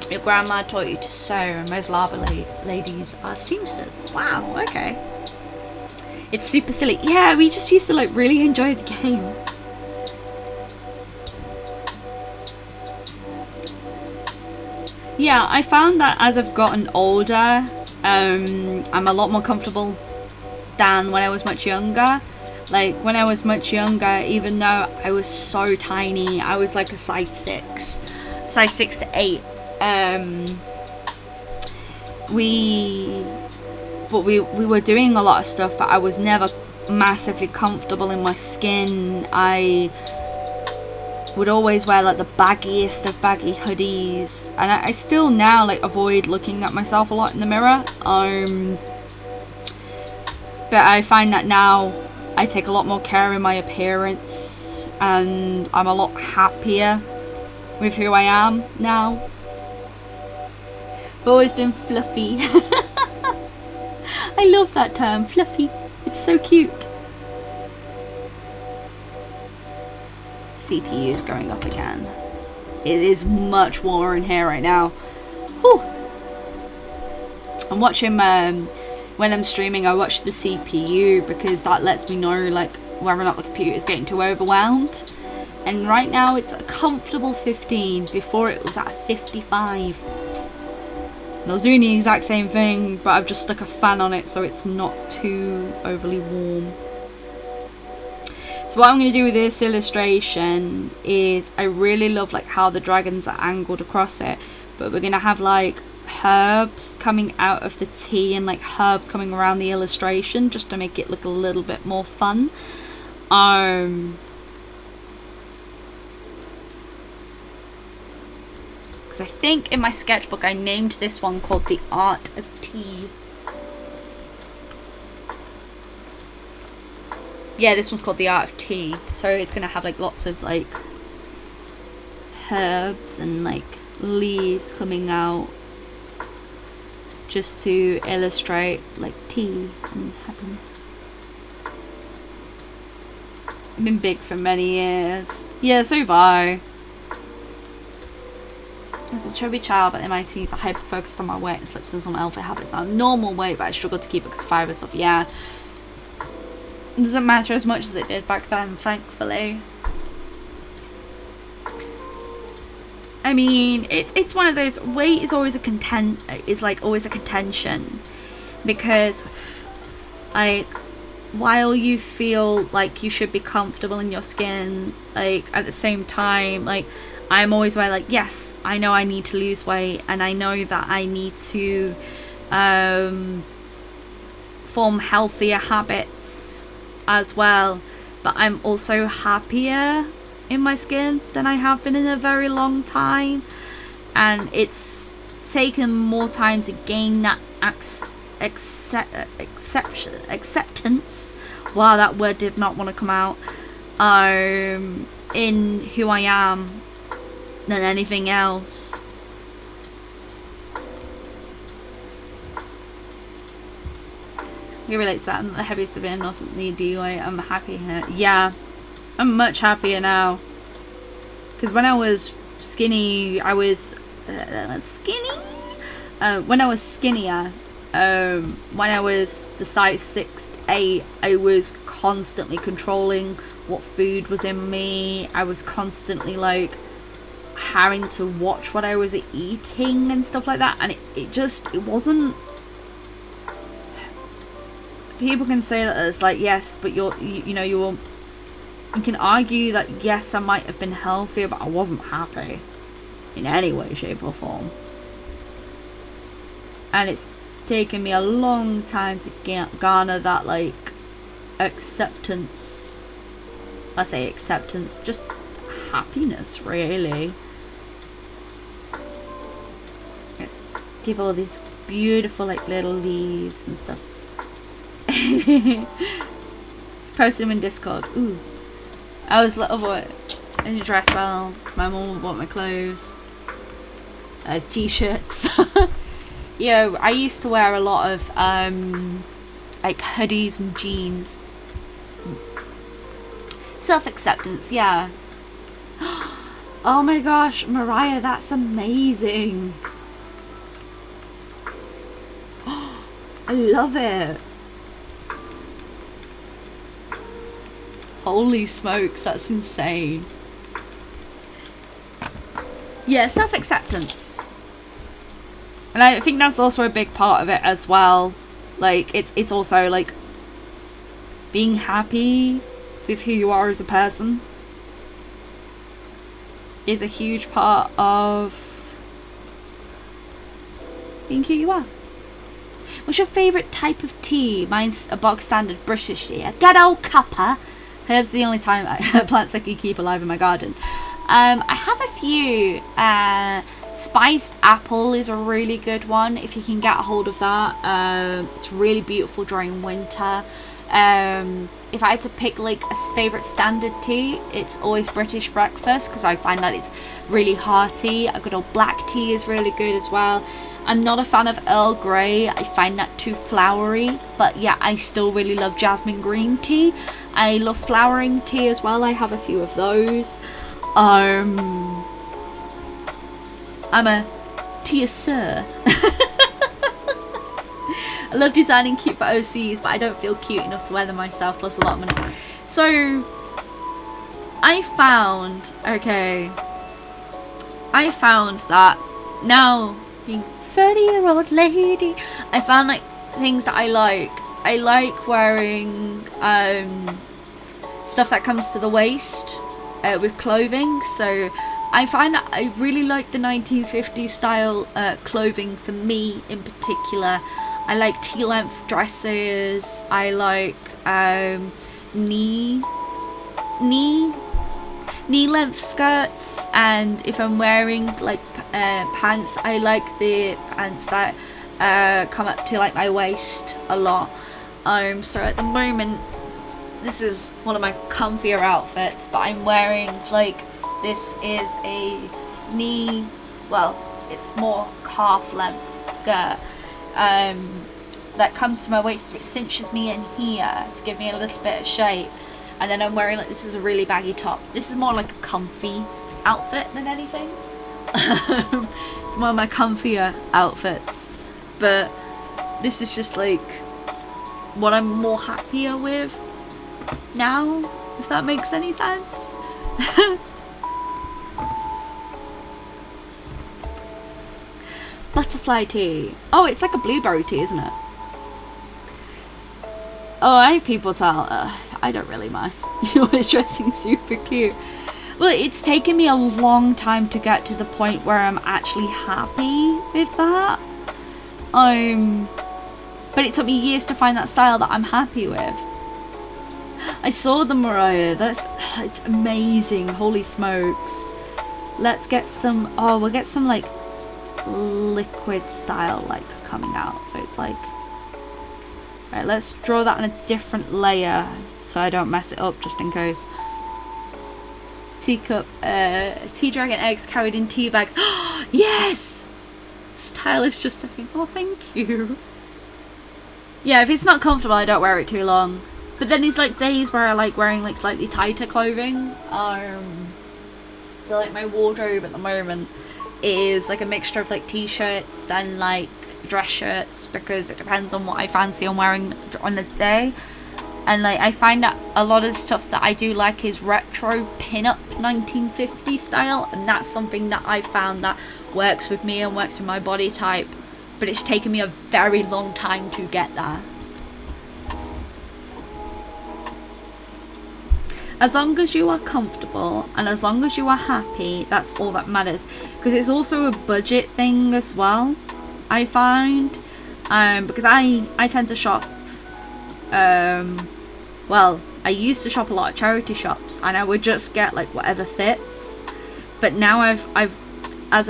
Your grandma taught you to sew, and most Lava ladies are seamsters. Wow, okay. It's super silly. Yeah, we just used to like really enjoy the games. Yeah, I found that as I've gotten older, I'm a lot more comfortable than when I was much younger. Like, when I was much younger, even though I was so tiny, I was like a size 6 to 8. We were doing a lot of stuff, but I was never massively comfortable in my skin. I would always wear like the baggiest of baggy hoodies, and I still now like avoid looking at myself a lot in the mirror. But I find that now I take a lot more care in my appearance, and I'm a lot happier with who I am now. I've always been fluffy. I love that term, fluffy. It's so cute. CPU is going up again. It is much warmer in here right now. Whew. I'm watching, when I'm streaming, I watch the CPU because that lets me know like whether or not the computer is getting too overwhelmed. And right now it's a comfortable 15. Before it was at 55. And I was doing the exact same thing, but I've just stuck a fan on it so it's not too overly warm. So what I'm going to do with this illustration is, I really love like how the dragons are angled across it, but we're going to have like herbs coming out of the tea and like herbs coming around the illustration just to make it look a little bit more fun. Because I think in my sketchbook I named this one called The Art of Tea. Yeah, this one's called The Art of Tea. So it's going to have like lots of like herbs and like leaves coming out just to illustrate like tea and happiness. I've been big for many years. Yeah, so have I. As a chubby child, but in my teens, I hyper focused on my weight and slipped in some unhealthy habits. I'm normal weight, but I struggled to keep it because of fibre and stuff. Yeah. It doesn't matter as much as it did back then, thankfully. I mean, it's one of those, weight is always always a contention, because like while you feel like you should be comfortable in your skin, like at the same time, like I'm always like, yes, I know I need to lose weight, and I know that I need to form healthier habits as well, but I'm also happier in my skin than I have been in a very long time, and it's taken more time to gain that acceptance. Wow, that word did not want to come out. In who I am than anything else. You relate to that. I'm not the heaviest of it, not the DUI. I'm happy here. Yeah, I'm much happier now. Because when I was skinny, I was skinny. When I was skinnier, when I was the size 6 to 8, I was constantly controlling what food was in me. I was constantly like having to watch what I was eating and stuff like that, and it wasn't. People can say that it's like, yes, but you can argue that yes, I might have been healthier, but I wasn't happy in any way, shape or form. And it's taken me a long time to garner that like acceptance. I say acceptance, just happiness, really. Let's give all these beautiful like little leaves and stuff. Post them in Discord. Ooh, I was little boy. I didn't dress well. My mum bought my clothes. T-shirts. Yeah, I used to wear a lot of like hoodies and jeans. Self-acceptance, yeah. Oh my gosh, Mariah, that's amazing. I love it. Holy smokes, that's insane. Yeah, self-acceptance. And I think that's also a big part of it as well. Like, it's also like being happy with who you are as a person is a huge part of being who you are. What's your favourite type of tea? Mine's a bog standard British tea. A good old cuppa. Herbs are the only plants I can keep alive in my garden. I have a few. Spiced apple is a really good one if you can get a hold of that. It's really beautiful during winter. If I had to pick like a favourite standard tea, it's always British breakfast, because I find that it's really hearty. A good old black tea is really good as well. I'm not a fan of Earl Grey. I find that too flowery, but yeah, I still really love jasmine green tea. I love flowering tea as well. I have a few of those. I'm a teacup. I love designing cute for OCs, but I don't feel cute enough to wear them myself, plus a lot of money. So I found that now being 30-year-old lady, I found like things that I like. I like wearing stuff that comes to the waist with clothing. So I find that I really like the 1950s style clothing for me in particular. I like T-length dresses. I like knee length skirts, and if I'm wearing like pants, I like the pants that come up to like my waist a lot. So at the moment, this is one of my comfier outfits, but I'm wearing like, this is a knee, well, it's more calf length skirt that comes to my waist, so it cinches me in here to give me a little bit of shape. And then I'm wearing like, this is a really baggy top. This is more like a comfy outfit than anything. It's one of my comfier outfits, but this is just like what I'm more happier with now, if that makes any sense. Butterfly tea. Oh, it's like a blueberry tea, isn't it? Oh, I have people tell. I don't really mind. You're always dressing super cute. Well, it's taken me a long time to get to the point where I'm actually happy with that. But it took me years to find that style that I'm happy with. I saw the Mariah. It's amazing. Holy smokes. Let's get some. Oh, we'll get some like liquid style like coming out. So it's like. Right, let's draw that on a different layer so I don't mess it up, just in case. Teacup, tea dragon eggs carried in tea bags. Yes! Style is just a thing. Oh, thank you. Yeah, if it's not comfortable, I don't wear it too long. But then there's like days where I like wearing like slightly tighter clothing. So like my wardrobe at the moment is like a mixture of like t-shirts and like dress shirts, because it depends on what I fancy on wearing on the day. And like, I find that a lot of stuff that I do like is retro pin-up 1950 style, and that's something that I found that works with me and works with my body type, but it's taken me a very long time to get there. As long as you are comfortable and as long as you are happy, that's all that matters. Because it's also a budget thing as well, I find. Because I tend to shop, well, I used to shop a lot at charity shops, and I would just get like whatever fits. But now as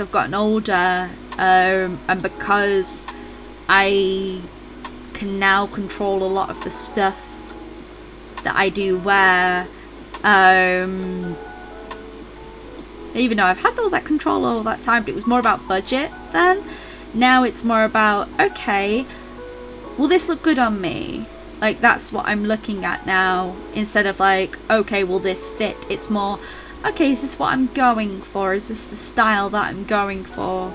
I've gotten older, and because I can now control a lot of the stuff that I do wear, even though I've had all that control all that time, but it was more about budget then. Now it's more about, okay, will this look good on me? Like, that's what I'm looking at now, instead of like, okay, will this fit? It's more, okay, is this what I'm going for? Is this the style that I'm going for?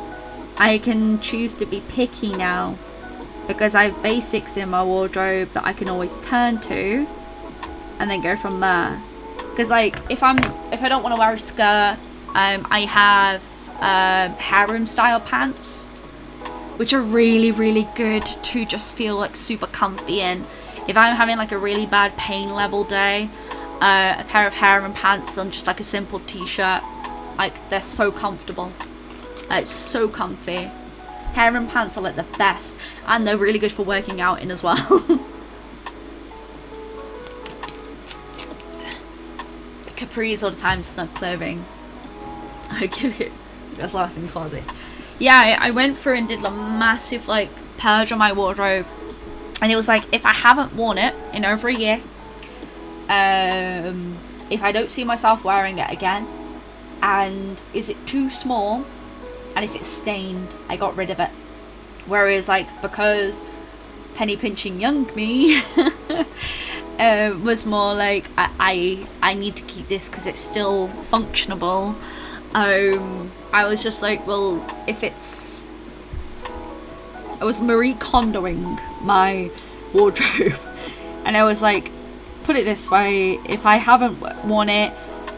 I can choose to be picky now, because I have basics in my wardrobe that I can always turn to and then go from there. Because like, if I don't want to wear a skirt, I have harem style pants, which are really, really good to just feel like super comfy in. If I'm having like a really bad pain level day, a pair of harem pants and just like a simple t-shirt, like, they're so comfortable. It's so comfy. Harem pants are like the best, and they're really good for working out in as well. Capris all the time, snug clothing. I give it. That's last in closet. Yeah, I went through and did a massive like purge on my wardrobe, and it was like, if I haven't worn it in over a year, if I don't see myself wearing it again, and is it too small, and if it's stained, I got rid of it. Whereas like, because penny pinching young me was more like, I need to keep this because it's still functionable. I was just like, well, if it's, I was Marie Kondoing my wardrobe, and I was like, put it this way, if I haven't worn it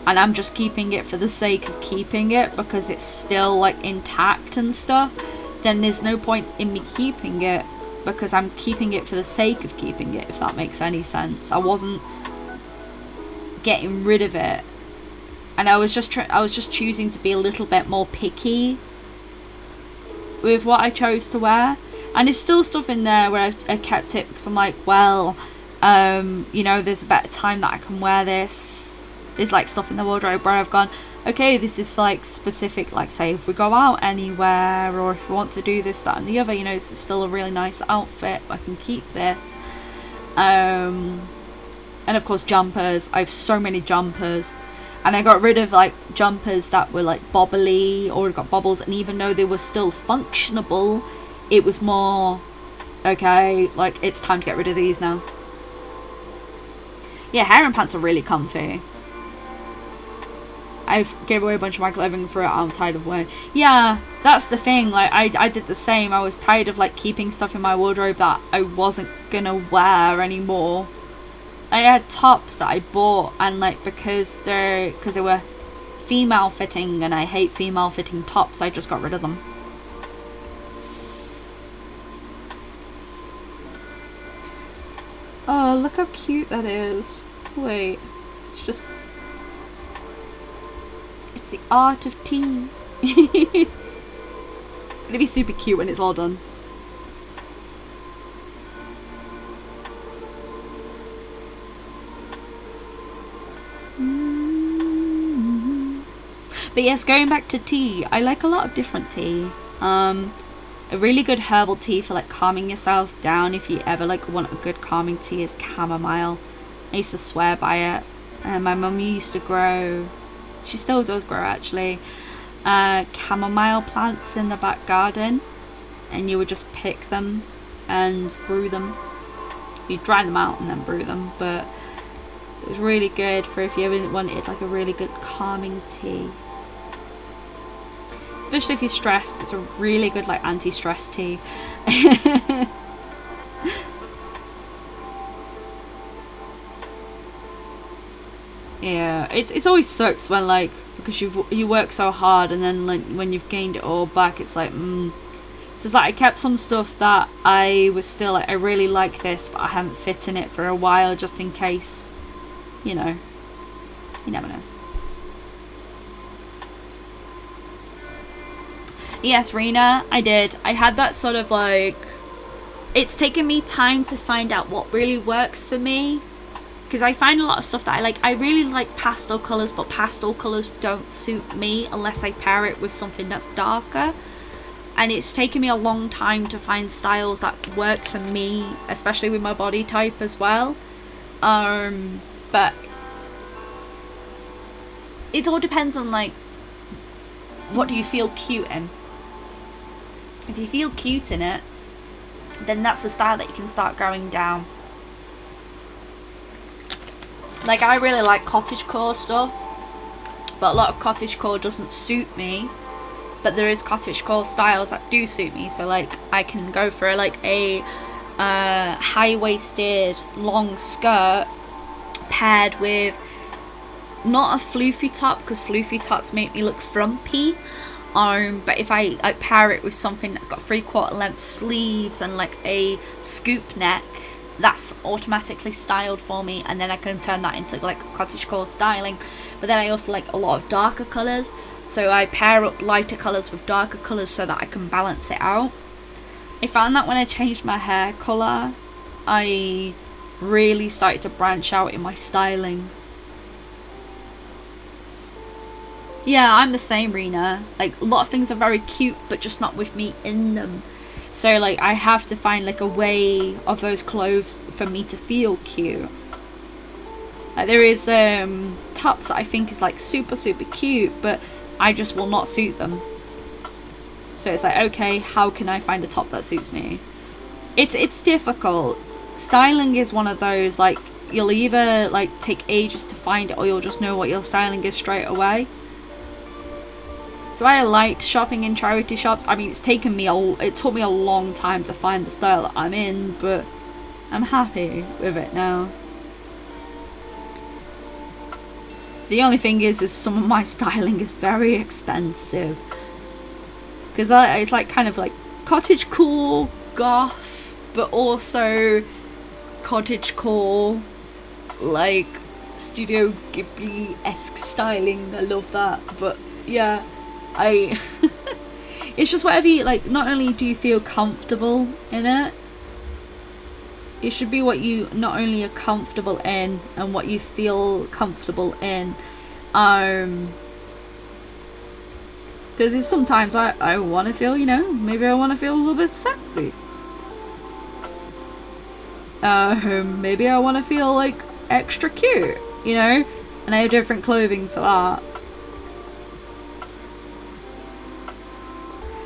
and I'm just keeping it for the sake of keeping it because it's still like intact and stuff, then there's no point in me keeping it, because I'm keeping it for the sake of keeping it, if that makes any sense. I wasn't getting rid of it, and I was just choosing to be a little bit more picky with what I chose to wear. And there's still stuff in there where I kept it because I'm like, well, you know, there's a better time that I can wear this. There's like stuff in the wardrobe where I've gone, okay, this is for like specific, like say if we go out anywhere, or if we want to do this, that and the other, you know, it's still a really nice outfit, I can keep this. And of course jumpers, I have so many jumpers, and I got rid of like jumpers that were like bobbly or got bobbles, and even though they were still functionable, it was more, okay, like it's time to get rid of these now. Yeah, harem pants are really comfy. I've gave away a bunch of my clothing for it. I'm tired of wearing. Yeah, that's the thing. Like I did the same. I was tired of like keeping stuff in my wardrobe that I wasn't gonna wear anymore. I had tops that I bought, and like because they were female fitting, and I hate female fitting tops, I just got rid of them. Oh, look how cute that is. Wait, it's just... It's the art of tea. It's gonna be super cute when it's all done. But yes, going back to tea, I like a lot of different tea. A really good herbal tea for like calming yourself down, if you ever like want a good calming tea, is chamomile. I used to swear by it. My mum used to grow, she still does grow actually, chamomile plants in the back garden, and you would just pick them and brew them. You dry them out and then brew them, but it was really good for if you ever wanted like a really good calming tea. especially if you're stressed. It's a really good like anti-stress tea. Yeah, it's always sucks when like, because you work so hard and then like when you've gained it all back, it's like So it's like I kept some stuff that I was still like, I really like this, but I haven't fit in it for a while, just in case, you know, you never know. Yes, Rena, I did. I had that sort of like, it's taken me time to find out what really works for me. Because I find a lot of stuff that I like. I really like pastel colours, but pastel colours don't suit me unless I pair it with something that's darker. And it's taken me a long time to find styles that work for me, especially with my body type as well. But it all depends on like, what do you feel cute in? If you feel cute in it, then that's the style that you can start going down. Like, I really like cottagecore stuff, but a lot of cottagecore doesn't suit me. But there is cottagecore styles that do suit me. So like, I can go for like a high-waisted long skirt paired with not a floofy top, because floofy tops make me look frumpy. But if I like pair it with something that's got 3/4 length sleeves and like a scoop neck, that's automatically styled for me, and then I can turn that into like cottagecore styling. But then I also like a lot of darker colours, so I pair up lighter colours with darker colours so that I can balance it out. I found that when I changed my hair colour, I really started to branch out in my styling. Yeah, I'm the same, Rena. Like, a lot of things are very cute, but just not with me in them. So like, I have to find like a way of those clothes for me to feel cute. Like, there is tops that I think is like super cute, but I just will not suit them. So it's like, okay, how can I find a top that suits me? It's difficult. Styling is one of those, like, you'll either like take ages to find it, or you'll just know what your styling is straight away. So I liked shopping in charity shops. I mean, it took me a long time to find the style that I'm in, but I'm happy with it now. The only thing is some of my styling is very expensive. Because it's like kind of like cottagecore goth, but also cottagecore, like Studio Ghibli-esque styling. I love that. But yeah, it's just whatever you like. Not only do you feel comfortable in it, it should be what you not only are comfortable in and what you feel comfortable in. Because sometimes I want to feel, you know, maybe I want to feel a little bit sexy. Maybe I want to feel like extra cute, you know, and I have different clothing for that.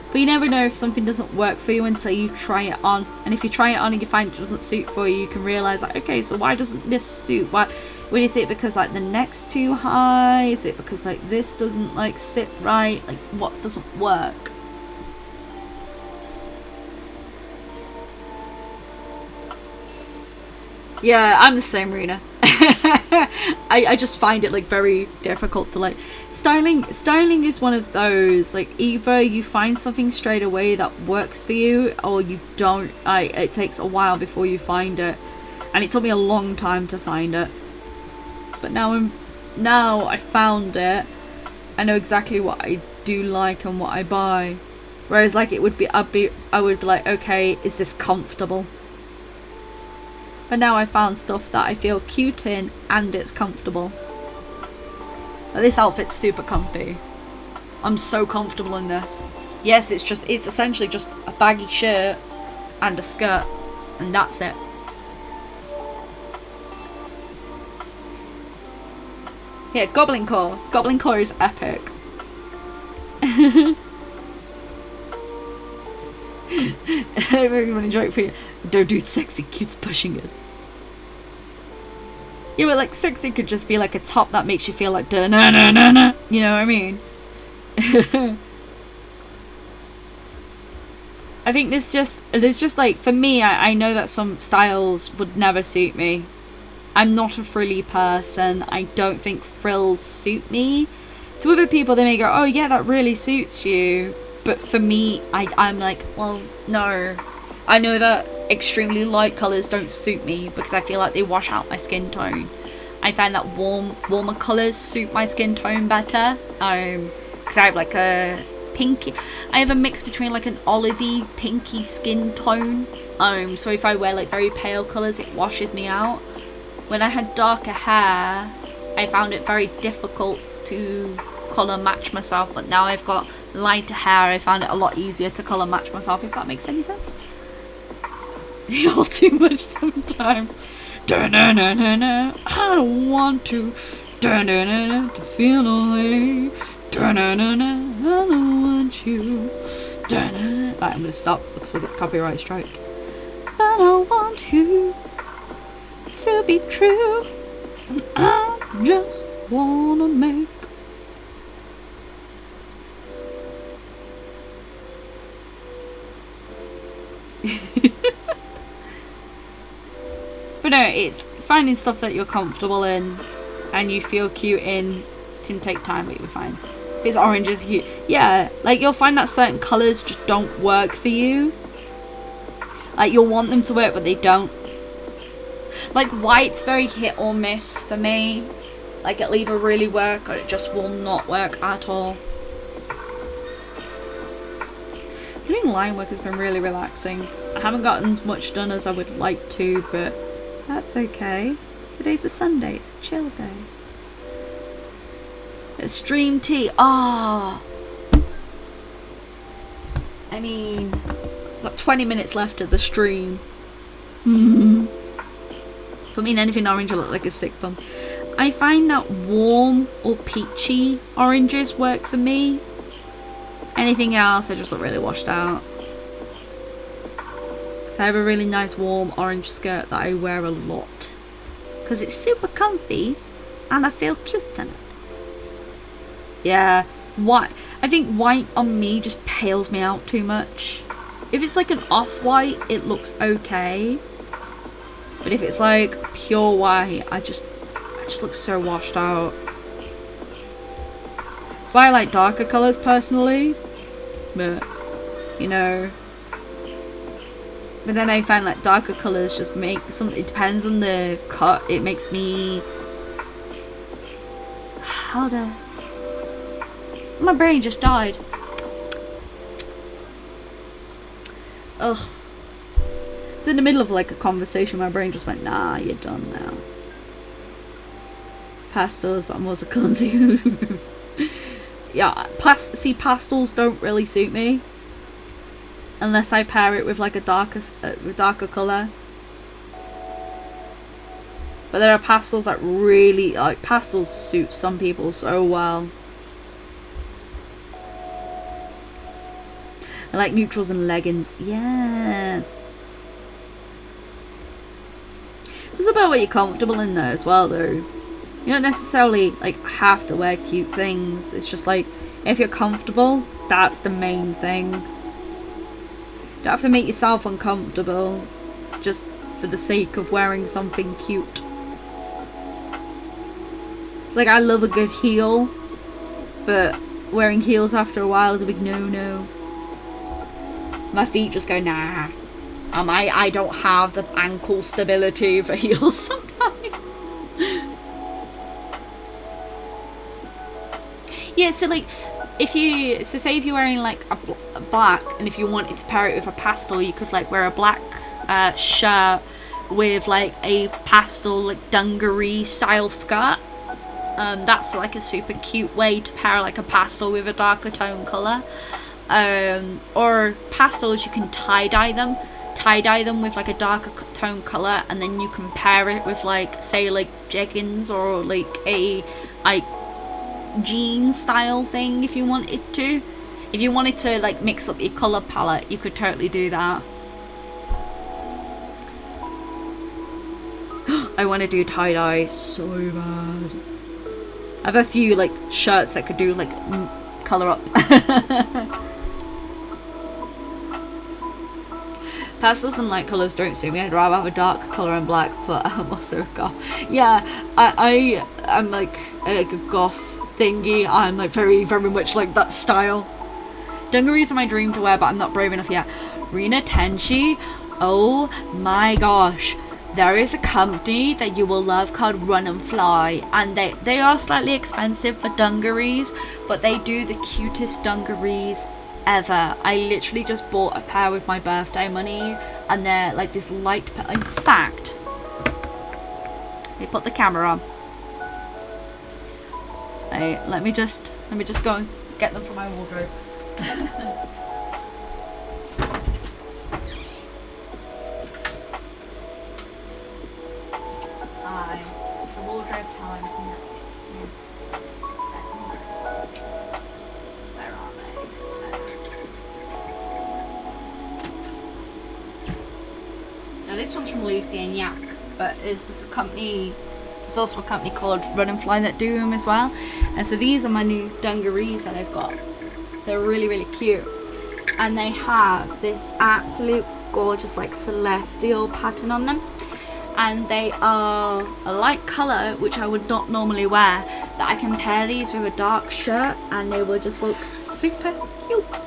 But you never know if something doesn't work for you until you try it on. And if you try it on and you find it doesn't suit for you, you can realise, like, okay, so why doesn't this suit? Why? Is it because like the neck's too high? Is it because like this doesn't like sit right? Like, what doesn't work? Yeah, I'm the same, Rena. I just find it like very difficult to like styling is one of those, like, either you find something straight away that works for you, or you don't. It takes a while before you find it, and it took me a long time to find it, but now I found it. I know exactly what I do like and what I buy, whereas like I would be like, okay, is this comfortable? But now I found stuff that I feel cute in and it's comfortable. Like, this outfit's super comfy. I'm so comfortable in this. Yes, it's essentially just a baggy shirt and a skirt, and that's it. Here, Goblin Core. Goblin Core is epic. I'm going to joke for you. Don't do sexy, cute's pushing it. Yeah, but like sexy could just be like a top that makes you feel like da na na na na. You know what I mean? I think there's just like, for me, I know that some styles would never suit me. I'm not a frilly person. I don't think frills suit me. To other people, they may go, oh yeah, that really suits you. But for me, I'm like, well, no. I know that extremely light colours don't suit me because I feel like they wash out my skin tone. I find that warmer colours suit my skin tone better. Because I have like a pinky, I have a mix between like an olivey, pinky skin tone. So if I wear like very pale colours, it washes me out. When I had darker hair, I found it very difficult to colour match myself, but now I've got lighter hair, I found it a lot easier to colour match myself, if that makes any sense. You're too much sometimes. Da-na-na-na-na, I don't want to. Da-na-na-na, to feel away. Da-na-na-na, I don't want you. Da-na-na. Right, I'm gonna stop because we'll get copyright strike. I don't want you to be true. I just wanna make. But no, it's finding stuff that you're comfortable in and you feel cute in. It can take time, but you'll be fine. If it's oranges, yeah, like you'll find that certain colours just don't work for you. Like you'll want them to work, but they don't. Like white's very hit or miss for me. Like it'll either really work or it just will not work at all. Doing line work has been really relaxing. I haven't gotten as much done as I would like to, but that's okay. Today's a Sunday, it's a chill day. A stream tea, I mean, got 20 minutes left of the stream. Put me in anything orange, I look like a sick bum. I find that warm or peachy oranges work for me. Anything else, I just look really washed out. So I have a really nice warm orange skirt that I wear a lot. Because it's super comfy and I feel cute in it. Yeah, white. I think white on me just pales me out too much. If it's like an off-white, it looks okay. But if it's like pure white, I just look so washed out. That's why I like darker colours personally. But, you know. But then I find like darker colours just make some, it depends on the cut, it makes me, my brain just died. Ugh. It's in the middle of like a conversation, my brain just went, nah, you're done now. Pastels, but I'm also clumsy. Yeah, see, pastels don't really suit me. Unless I pair it with like a darker colour. But there are pastels that really, like, pastels suit some people so well. I like neutrals and leggings. Yes. This is about what you're comfortable in though as well though. You don't necessarily like have to wear cute things. It's just like, if you're comfortable, that's the main thing. You don't have to make yourself uncomfortable just for the sake of wearing something cute. It's like, I love a good heel, but wearing heels after a while is a big no-no. My feet just go, nah. I don't have the ankle stability for heels sometimes. Yeah, so like, say if you're wearing like a black, and if you wanted to pair it with a pastel, you could like wear a black shirt with like a pastel like dungaree style skirt. That's like a super cute way to pair like a pastel with a darker tone colour. Or pastels, you can tie-dye them with like a darker tone colour, and then you can pair it with like, say like jeggings or like a like jean style thing if you wanted to. If you wanted to like mix up your colour palette, you could totally do that. I want to do tie-dye so bad. I have a few like shirts that could do like colour up. Pastels and light colours don't suit me. I'd rather have a dark colour and black, but I'm also a goth. Yeah, I'm like a goth thingy. I'm like very, very much like that style. Dungarees are my dream to wear, but I'm not brave enough yet. Rina Tenchi, oh my gosh. There is a company that you will love called Run and Fly, and they are slightly expensive for dungarees, but they do the cutest dungarees ever. I literally just bought a pair with my birthday money, and they're like this light. In fact, let me put the camera on. Hey, let me just go and get them from my wardrobe. It's a wardrobe time. Where are they? Now this one's from Lucy and Yak, but it's a company. There's also a company called Run and Fly that do them as well. And so these are my new dungarees that I've got. They're really, really cute. And they have this absolute gorgeous like celestial pattern on them. And they are a light colour, which I would not normally wear. That I can pair these with a dark shirt and they will just look super cute.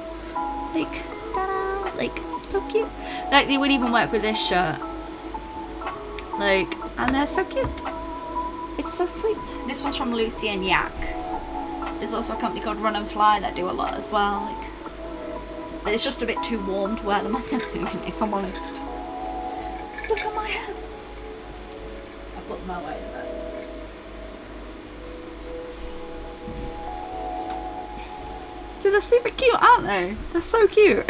Like, ta-da! Like, so cute. Like, they would even work with this shirt. Like, and they're so cute. It's so sweet. This one's from Lucy and Yak. There's also a company called Run and Fly that do a lot as well. Like, but it's just a bit too warm to wear them at the moment, if I'm honest. Let's look at my hair. I put them away in the back. So they're super cute, aren't they? They're so cute.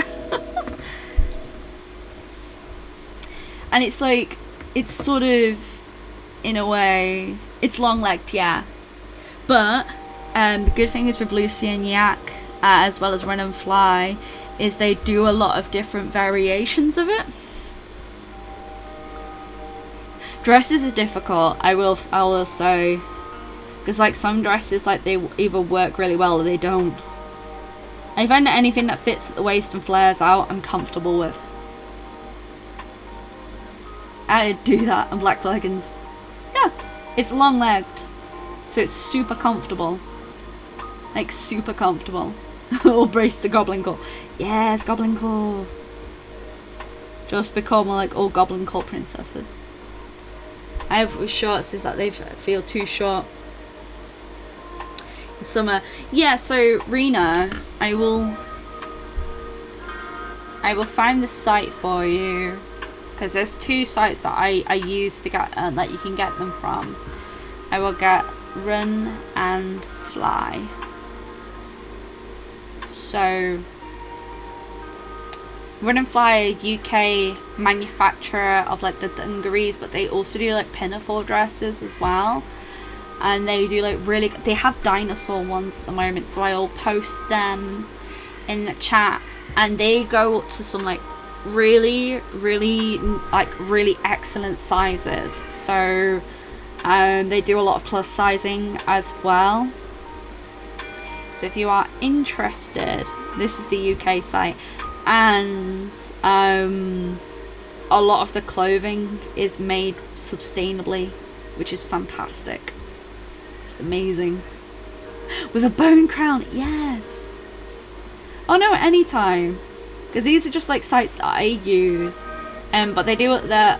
And it's like, it's sort of, in a way, it's long-legged, yeah. But the good thing is with Lucy and Yak, as well as Run and Fly, is they do a lot of different variations of it. Dresses are difficult, I will say, because like some dresses, like they either work really well or they don't. I find that anything that fits at the waist and flares out, I'm comfortable with. I do that on black leggings. Yeah, it's long-legged, so it's super comfortable. Like, super comfortable. Or brace the Goblin Core. Yes, Goblin Core. Just become like all Goblin Core princesses. I have with shorts is that they feel too short. In summer. Yeah, so Rena, I will find the site for you. Because there's two sites that I use to get that you can get them from. I will get Run and Fly. So Run and Fly, UK manufacturer of like the dungarees, but they also do like pinafore dresses as well. And they do like really, they have dinosaur ones at the moment, so I'll post them in the chat. And they go up to some like really excellent sizes. So they do a lot of plus sizing as well. So if you are interested, this is the UK site, and a lot of the clothing is made sustainably, which is fantastic. It's amazing. With a bone crown, yes. Oh no, anytime. Because these are just like sites that I use, but they do their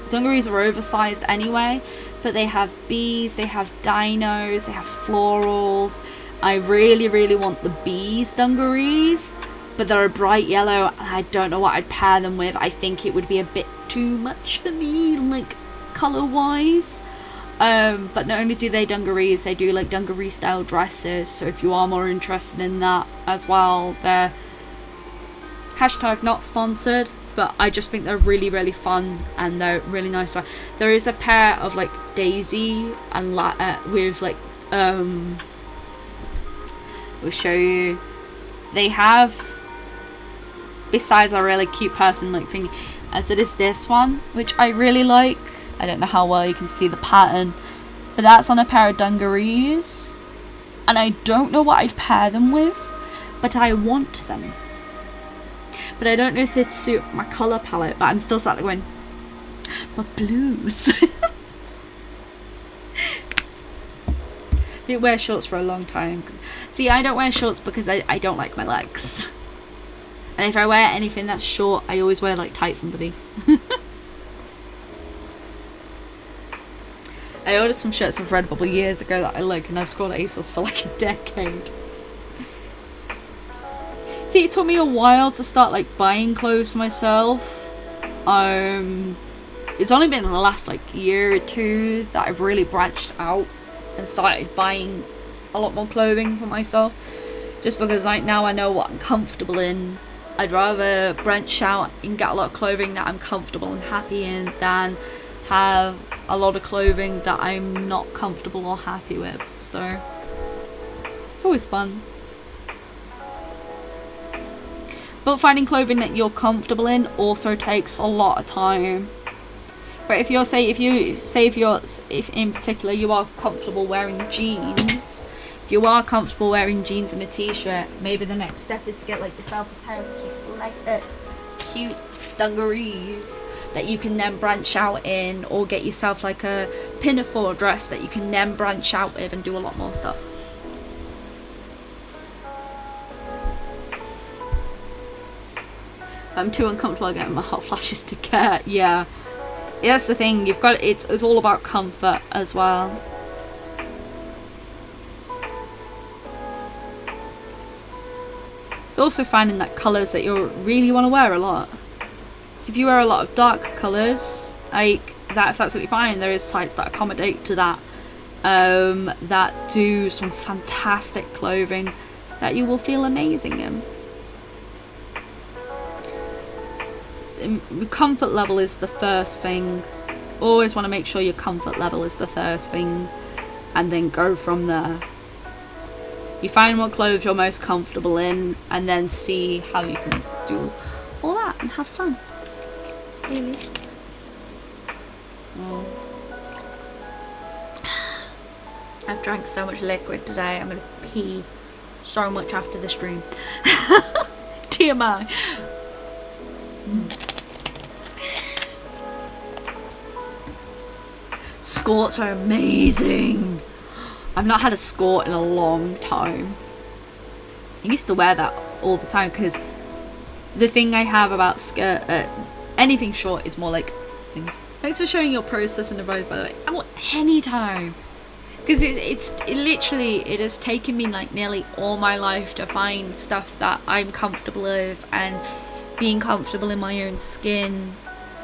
dungarees are oversized anyway. But they have bees, they have dinos, they have florals. I really want the bees dungarees, but they're a bright yellow and I don't know what I'd pair them with. I think it would be a bit too much for me, like colour wise. But not only do they dungarees, they do like dungaree style dresses. So if you are more interested in that as well, they're hashtag not sponsored. But I just think they're really fun and they're really nice to wear. There is a pair of like Daisy and with like we'll show you. They have, besides a really cute person like thing, as it is this one, which I really like. I don't know how well you can see the pattern, but that's on a pair of dungarees, and I don't know what I'd pair them with, but I want them. but I don't know if they'd suit my colour palette. But I'm still sat there going, but blues. Didn't wear shorts for a long time. See, I don't wear shorts because I don't like my legs. And if I wear anything that's short, I always wear like tights underneath. I ordered some shirts from Redbubble years ago that I like, and I've scored ASOS for like a decade. See, it took me a while to start like buying clothes for myself. It's only been in the last like year or two that I've really branched out and started buying a lot more clothing for myself. Just because right now I know what I'm comfortable in. I'd rather branch out and get a lot of clothing that I'm comfortable and happy in than have a lot of clothing that I'm not comfortable or happy with. So it's always fun. But finding clothing that you're comfortable in also takes a lot of time. But if in particular you are comfortable wearing jeans, if you are comfortable wearing jeans and a t-shirt, maybe the next step is to get like yourself a pair of cute dungarees that you can then branch out in, or get yourself like a pinafore dress that you can then branch out with and do a lot more stuff. I'm too uncomfortable getting my hot flashes to get. Yeah, that's the thing. You've got it's all about comfort as well. It's also finding that colours that you really want to wear a lot. So if you wear a lot of dark colours, like, that's absolutely fine. There is sites that accommodate to that, that do some fantastic clothing that you will feel amazing in. Comfort level is the first thing. Always want to make sure your comfort level is the first thing, and then go from there. You find what clothes you're most comfortable in, and then see how you can do all that and have fun. Really. I've drank so much liquid today. I'm gonna pee so much after the stream. TMI. Skorts are amazing. I've not had a skort in a long time. I used to wear that all the time because the thing I have about anything short is more like, thanks for showing your process and advice, by the way. I want any time, because it has taken me like nearly all my life to find stuff that I'm comfortable with, and being comfortable in my own skin,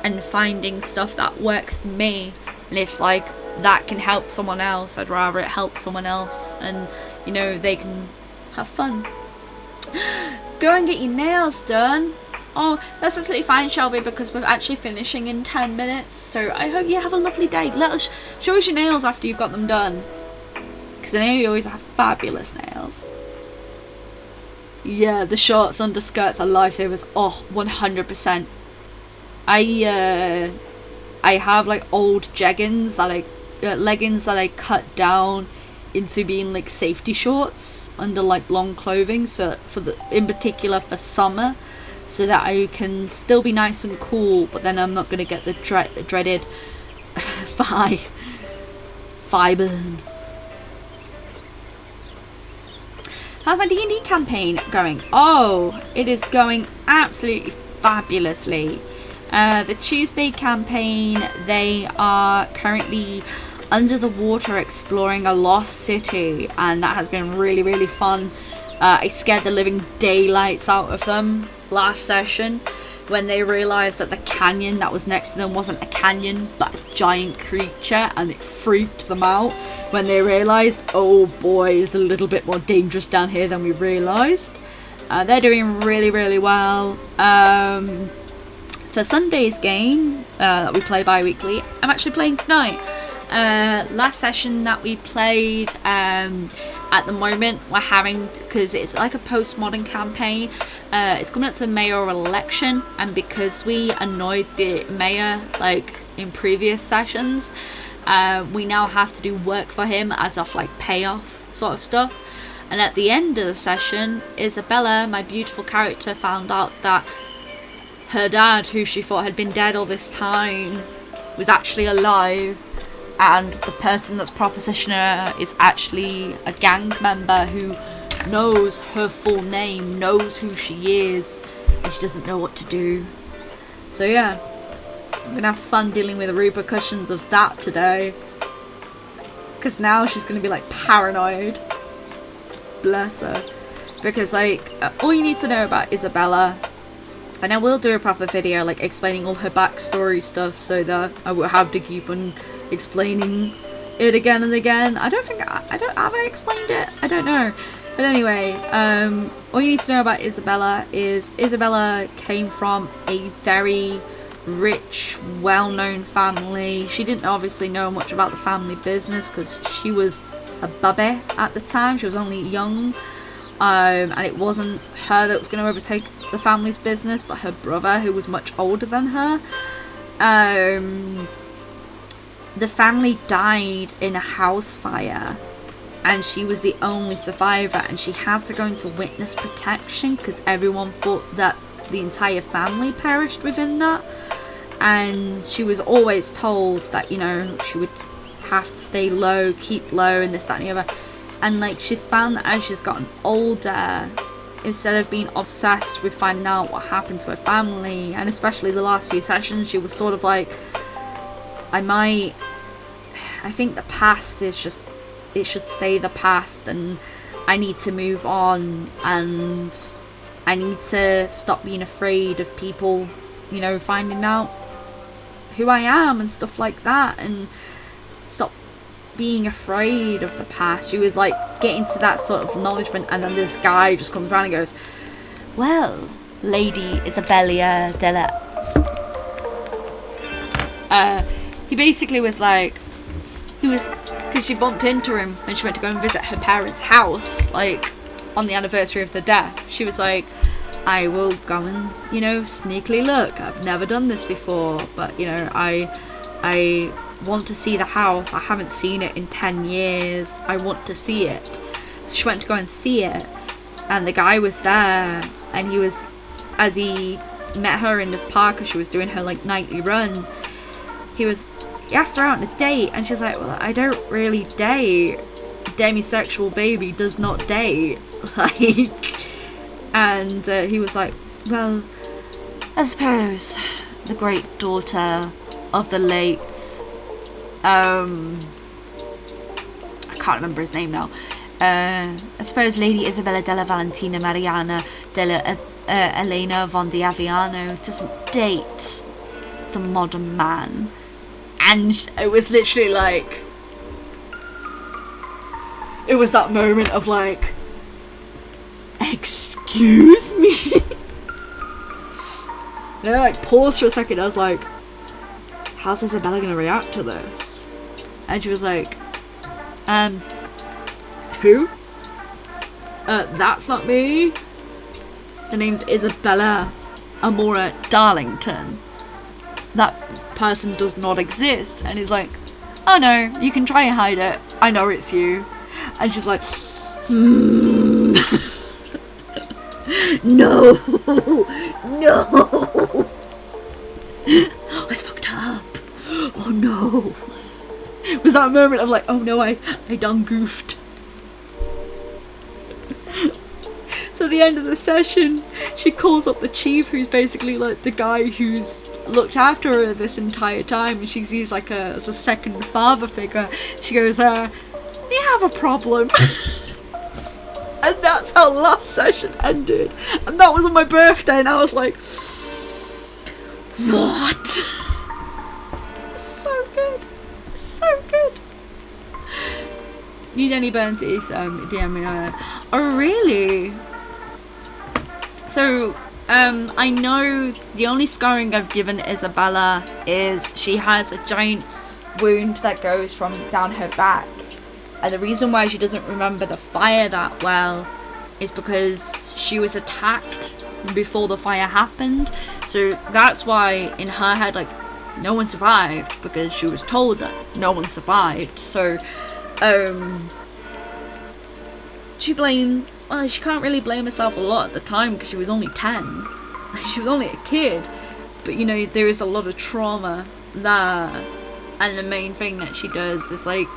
and finding stuff that works for me. And if like that can help someone else, I'd rather it help someone else, and you know, they can have fun. Go and get your nails done. Oh, that's absolutely fine, Shelby, because we're actually finishing in 10 minutes. So I hope you have a lovely day. Show us your nails after you've got them done, because I know you always have fabulous nails. Yeah, the shorts, underskirts are lifesavers. Oh, 100%. I have like old jeggings that leggings that I cut down into being like safety shorts under like long clothing, so in particular for summer, so that I can still be nice and cool, but then I'm not going to get the dreaded thigh burn. How's my D&D campaign going? Oh, it is going absolutely fabulously. The Tuesday campaign, they are currently under the water exploring a lost city, and that has been really, really fun. I scared the living daylights out of them last session when they realised that the canyon that was next to them wasn't a canyon but a giant creature, and it freaked them out when they realised, oh boy, it's a little bit more dangerous down here than we realised. They're doing really, really well. For Sunday's game that we play bi-weekly, I'm actually playing tonight. Last session that we played, at the moment we're having, because it's like a postmodern campaign, it's coming up to the mayoral election, and because we annoyed the mayor like in previous sessions, we now have to do work for him as of like payoff sort of stuff. And at the end of the session, Isabella, my beautiful character, found out that her dad, who she thought had been dead all this time, was actually alive, and the person that's propositioning her is actually a gang member who knows her full name, knows who she is, and she doesn't know what to do. So yeah, I'm gonna have fun dealing with the repercussions of that today, because now she's gonna be like paranoid. Bless her. Because like, all you need to know about Isabella, and I will do a proper video like explaining all her backstory stuff, so that I will have to keep on explaining it again and again. I don't have I explained it? I don't know. But anyway, all you need to know about Isabella is Isabella came from a very rich, well-known family. She didn't obviously know much about the family business because she was a bubby at the time. She was only young. And it wasn't her that was going to overtake the family's business, but her brother, who was much older than her. The family died in a house fire, and she was the only survivor, and she had to go into witness protection because everyone thought that the entire family perished within that. And she was always told that, you know, she would have to stay low, keep low, and this, that, and the other. And like, she's found that as she's gotten older, instead of being obsessed with finding out what happened to her family, and especially the last few sessions, she was sort of like, I think the past is just, it should stay the past, and I need to move on, and I need to stop being afraid of people, you know, finding out who I am and stuff like that, and stop being afraid of the past. She was like getting to that sort of acknowledgement, and then this guy just comes around and goes, well, Lady Isabella della... he basically was like, because she bumped into him when she went to go and visit her parents' house, like on the anniversary of the death. She was like, I will go and, you know, sneakily look. I've never done this before, but, you know, I want to see the house. I haven't seen it in 10 years. I want to see it. So she went to go and see it, and the guy was there, and he was, as he met her in this park as she was doing her like nightly run, he asked her out on a date, and she's like, well, I don't really date. Demisexual baby does not date. Like, and he was like, well, I suppose the great daughter of the late, I can't remember his name now, I suppose Lady Isabella della Valentina Mariana della Elena von de Aviano doesn't date the modern man. And it was literally like, it was that moment of like, excuse me? And I like paused for a second. I was like, how's Isabella gonna react to this? And she was like, who? That's not me. The name's Isabella Amora Darlington. That person does not exist. And he's like, oh no, you can try and hide it. I know it's you. And she's like, no, no. I fucked up. Oh no. It was that moment of like, oh no, I done goofed. So at the end of the session, she calls up the chief, who's basically like the guy who's looked after her this entire time, and she sees like as a second father figure. She goes, you have a problem. And that's how last session ended. And that was on my birthday, and I was like, what? So good. So good. Need any bounties? DM me. Oh really? So I know the only scarring I've given Isabella is she has a giant wound that goes from down her back. And the reason why she doesn't remember the fire that well is because she was attacked before the fire happened. So that's why in her head, like, no one survived, because she was told that no one survived. So she can't really blame herself a lot at the time because she was only 10. She was only a kid. but you know, there is a lot of trauma there, and the main thing that she does is like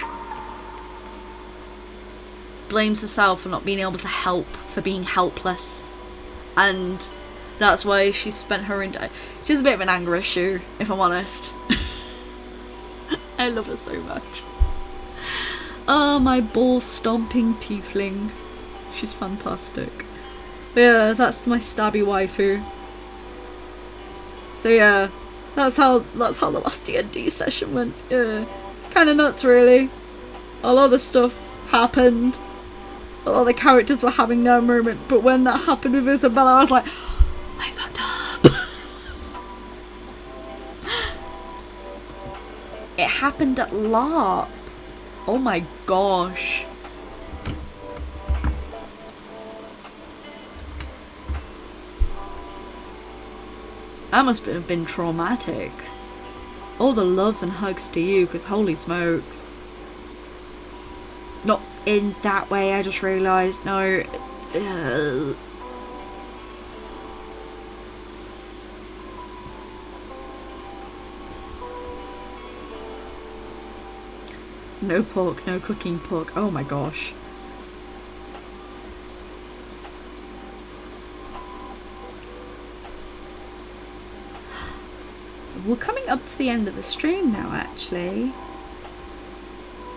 blames herself for not being able to help, for being helpless, and that's why she's spent her she has a bit of an anger issue, if I'm honest. I love her so much. Oh, my ball stomping tiefling. She's fantastic. But yeah, that's my stabby waifu. So yeah, that's how the last D&D session went. Yeah, kind of nuts, really. A lot of stuff happened. A lot of the characters were having their moment, but when that happened with Isabella, I was like, I fucked up. It happened at LARP. Oh my gosh. That must have been traumatic. All the loves and hugs to you, because holy smokes. Not in that way, I just realised, no. No pork, no cooking pork. Oh my gosh. We're coming up to the end of the stream now, actually.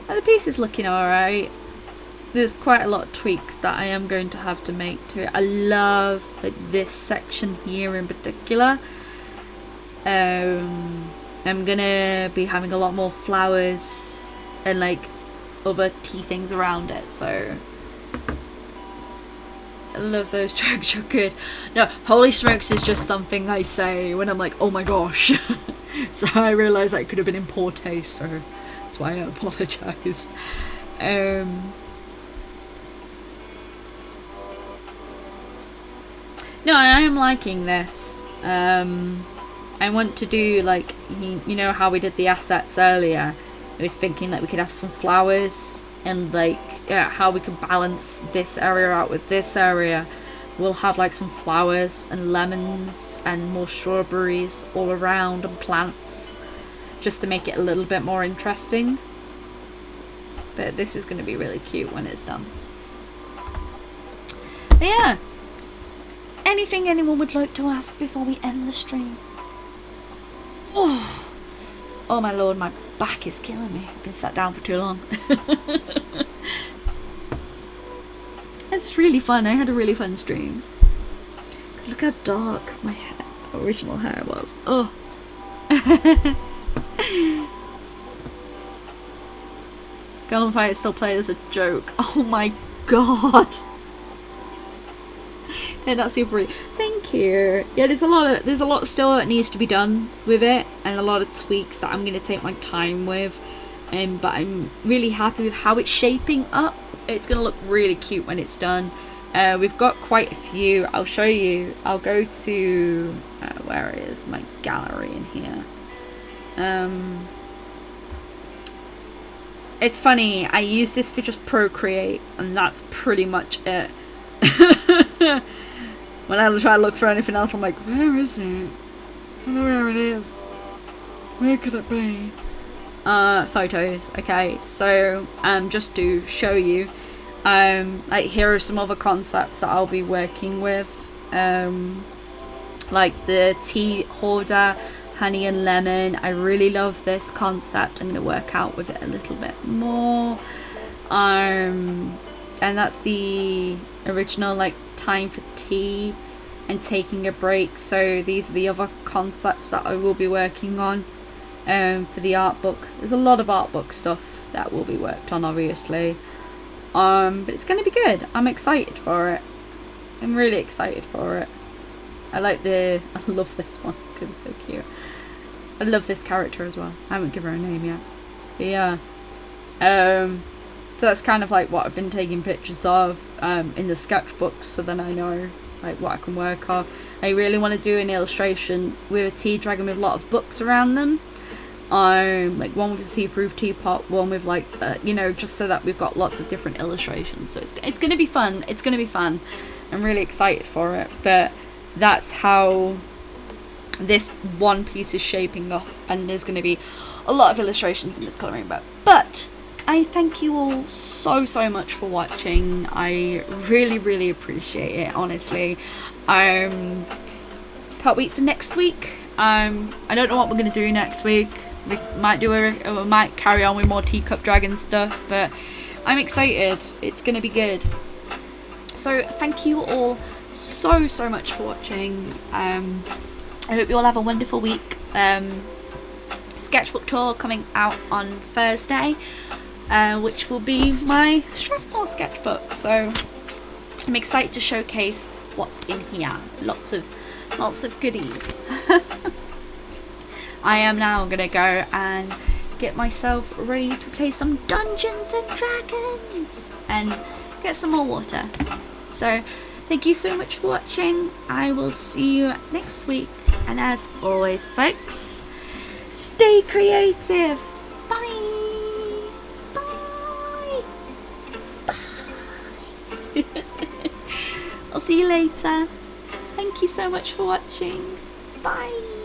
And the piece is looking alright. There's quite a lot of tweaks that I am going to have to make to it. I love like this section here in particular. I'm gonna be having a lot more flowers and like other tea things around it, so I love those jokes, you're good. No, holy smokes is just something I say when I'm like, oh my gosh. So I realised that could have been in poor taste, so that's why I apologise. No, I am liking this. I want to do like, you know how we did the assets earlier? I was thinking that we could have some flowers and like how we could balance this area out with this area. We'll have like some flowers and lemons and more strawberries all around and plants, just to make it a little bit more interesting. But this is going to be really cute when it's done. But yeah, anything anyone would like to ask before we end the stream? Oh my lord, my back is killing me. I've been sat down for too long. It's really fun. I had a really fun stream. Look how dark my original hair was. Oh. Girl on Fire still play as a joke. Oh my god. Yeah, that's super really. Thank you. Yeah, there's a lot still that needs to be done with it, and a lot of tweaks that I'm gonna take my time with. But I'm really happy with how it's shaping up. It's gonna look really cute when it's done. We've got quite a few. I'll show you. I'll go to where is my gallery in here. It's funny, I use this for just Procreate, and that's pretty much it. When I try to look for anything else, I'm like, where is it? I don't know where it is. Where could it be? Photos. Okay, so just to show you, like here are some other concepts that I'll be working with, like the tea hoarder, honey and lemon. I really love this concept. I'm going to work out with it a little bit more. And that's the original like time for tea and taking a break. So these are the other concepts that I will be working on for the art book. There's a lot of art book stuff that will be worked on, obviously, but it's going to be good. I'm excited for it. I'm really excited for it. I love this one. It's going to be so cute. I love this character as well. I haven't given her a name yet, but yeah. So that's kind of like what I've been taking pictures of in the sketchbooks, so then I know like what I can work on. I really want to do an illustration with a tea dragon with a lot of books around them. Like one with a see-through teapot, one with like you know, just so that we've got lots of different illustrations. So it's gonna be fun. It's gonna be fun. I'm really excited for it. But that's how this one piece is shaping up, and there's going to be a lot of illustrations in this colouring book. But I thank you all so much for watching. I really appreciate it, honestly. Can't wait for next week. I don't know what we're going to do next week. We might carry on with more Teacup Dragon stuff, but I'm excited. It's going to be good. So thank you all so much for watching. I hope you all have a wonderful week. Sketchbook Tour coming out on Thursday, which will be my Strathmore sketchbook. So I'm excited to showcase what's in here. Lots of goodies. I am now gonna go and get myself ready to play some Dungeons and Dragons and get some more water. So thank you so much for watching. I will see you next week, and as always, folks, stay creative. Bye. Bye. Bye. I'll see you later. Thank you so much for watching. Bye.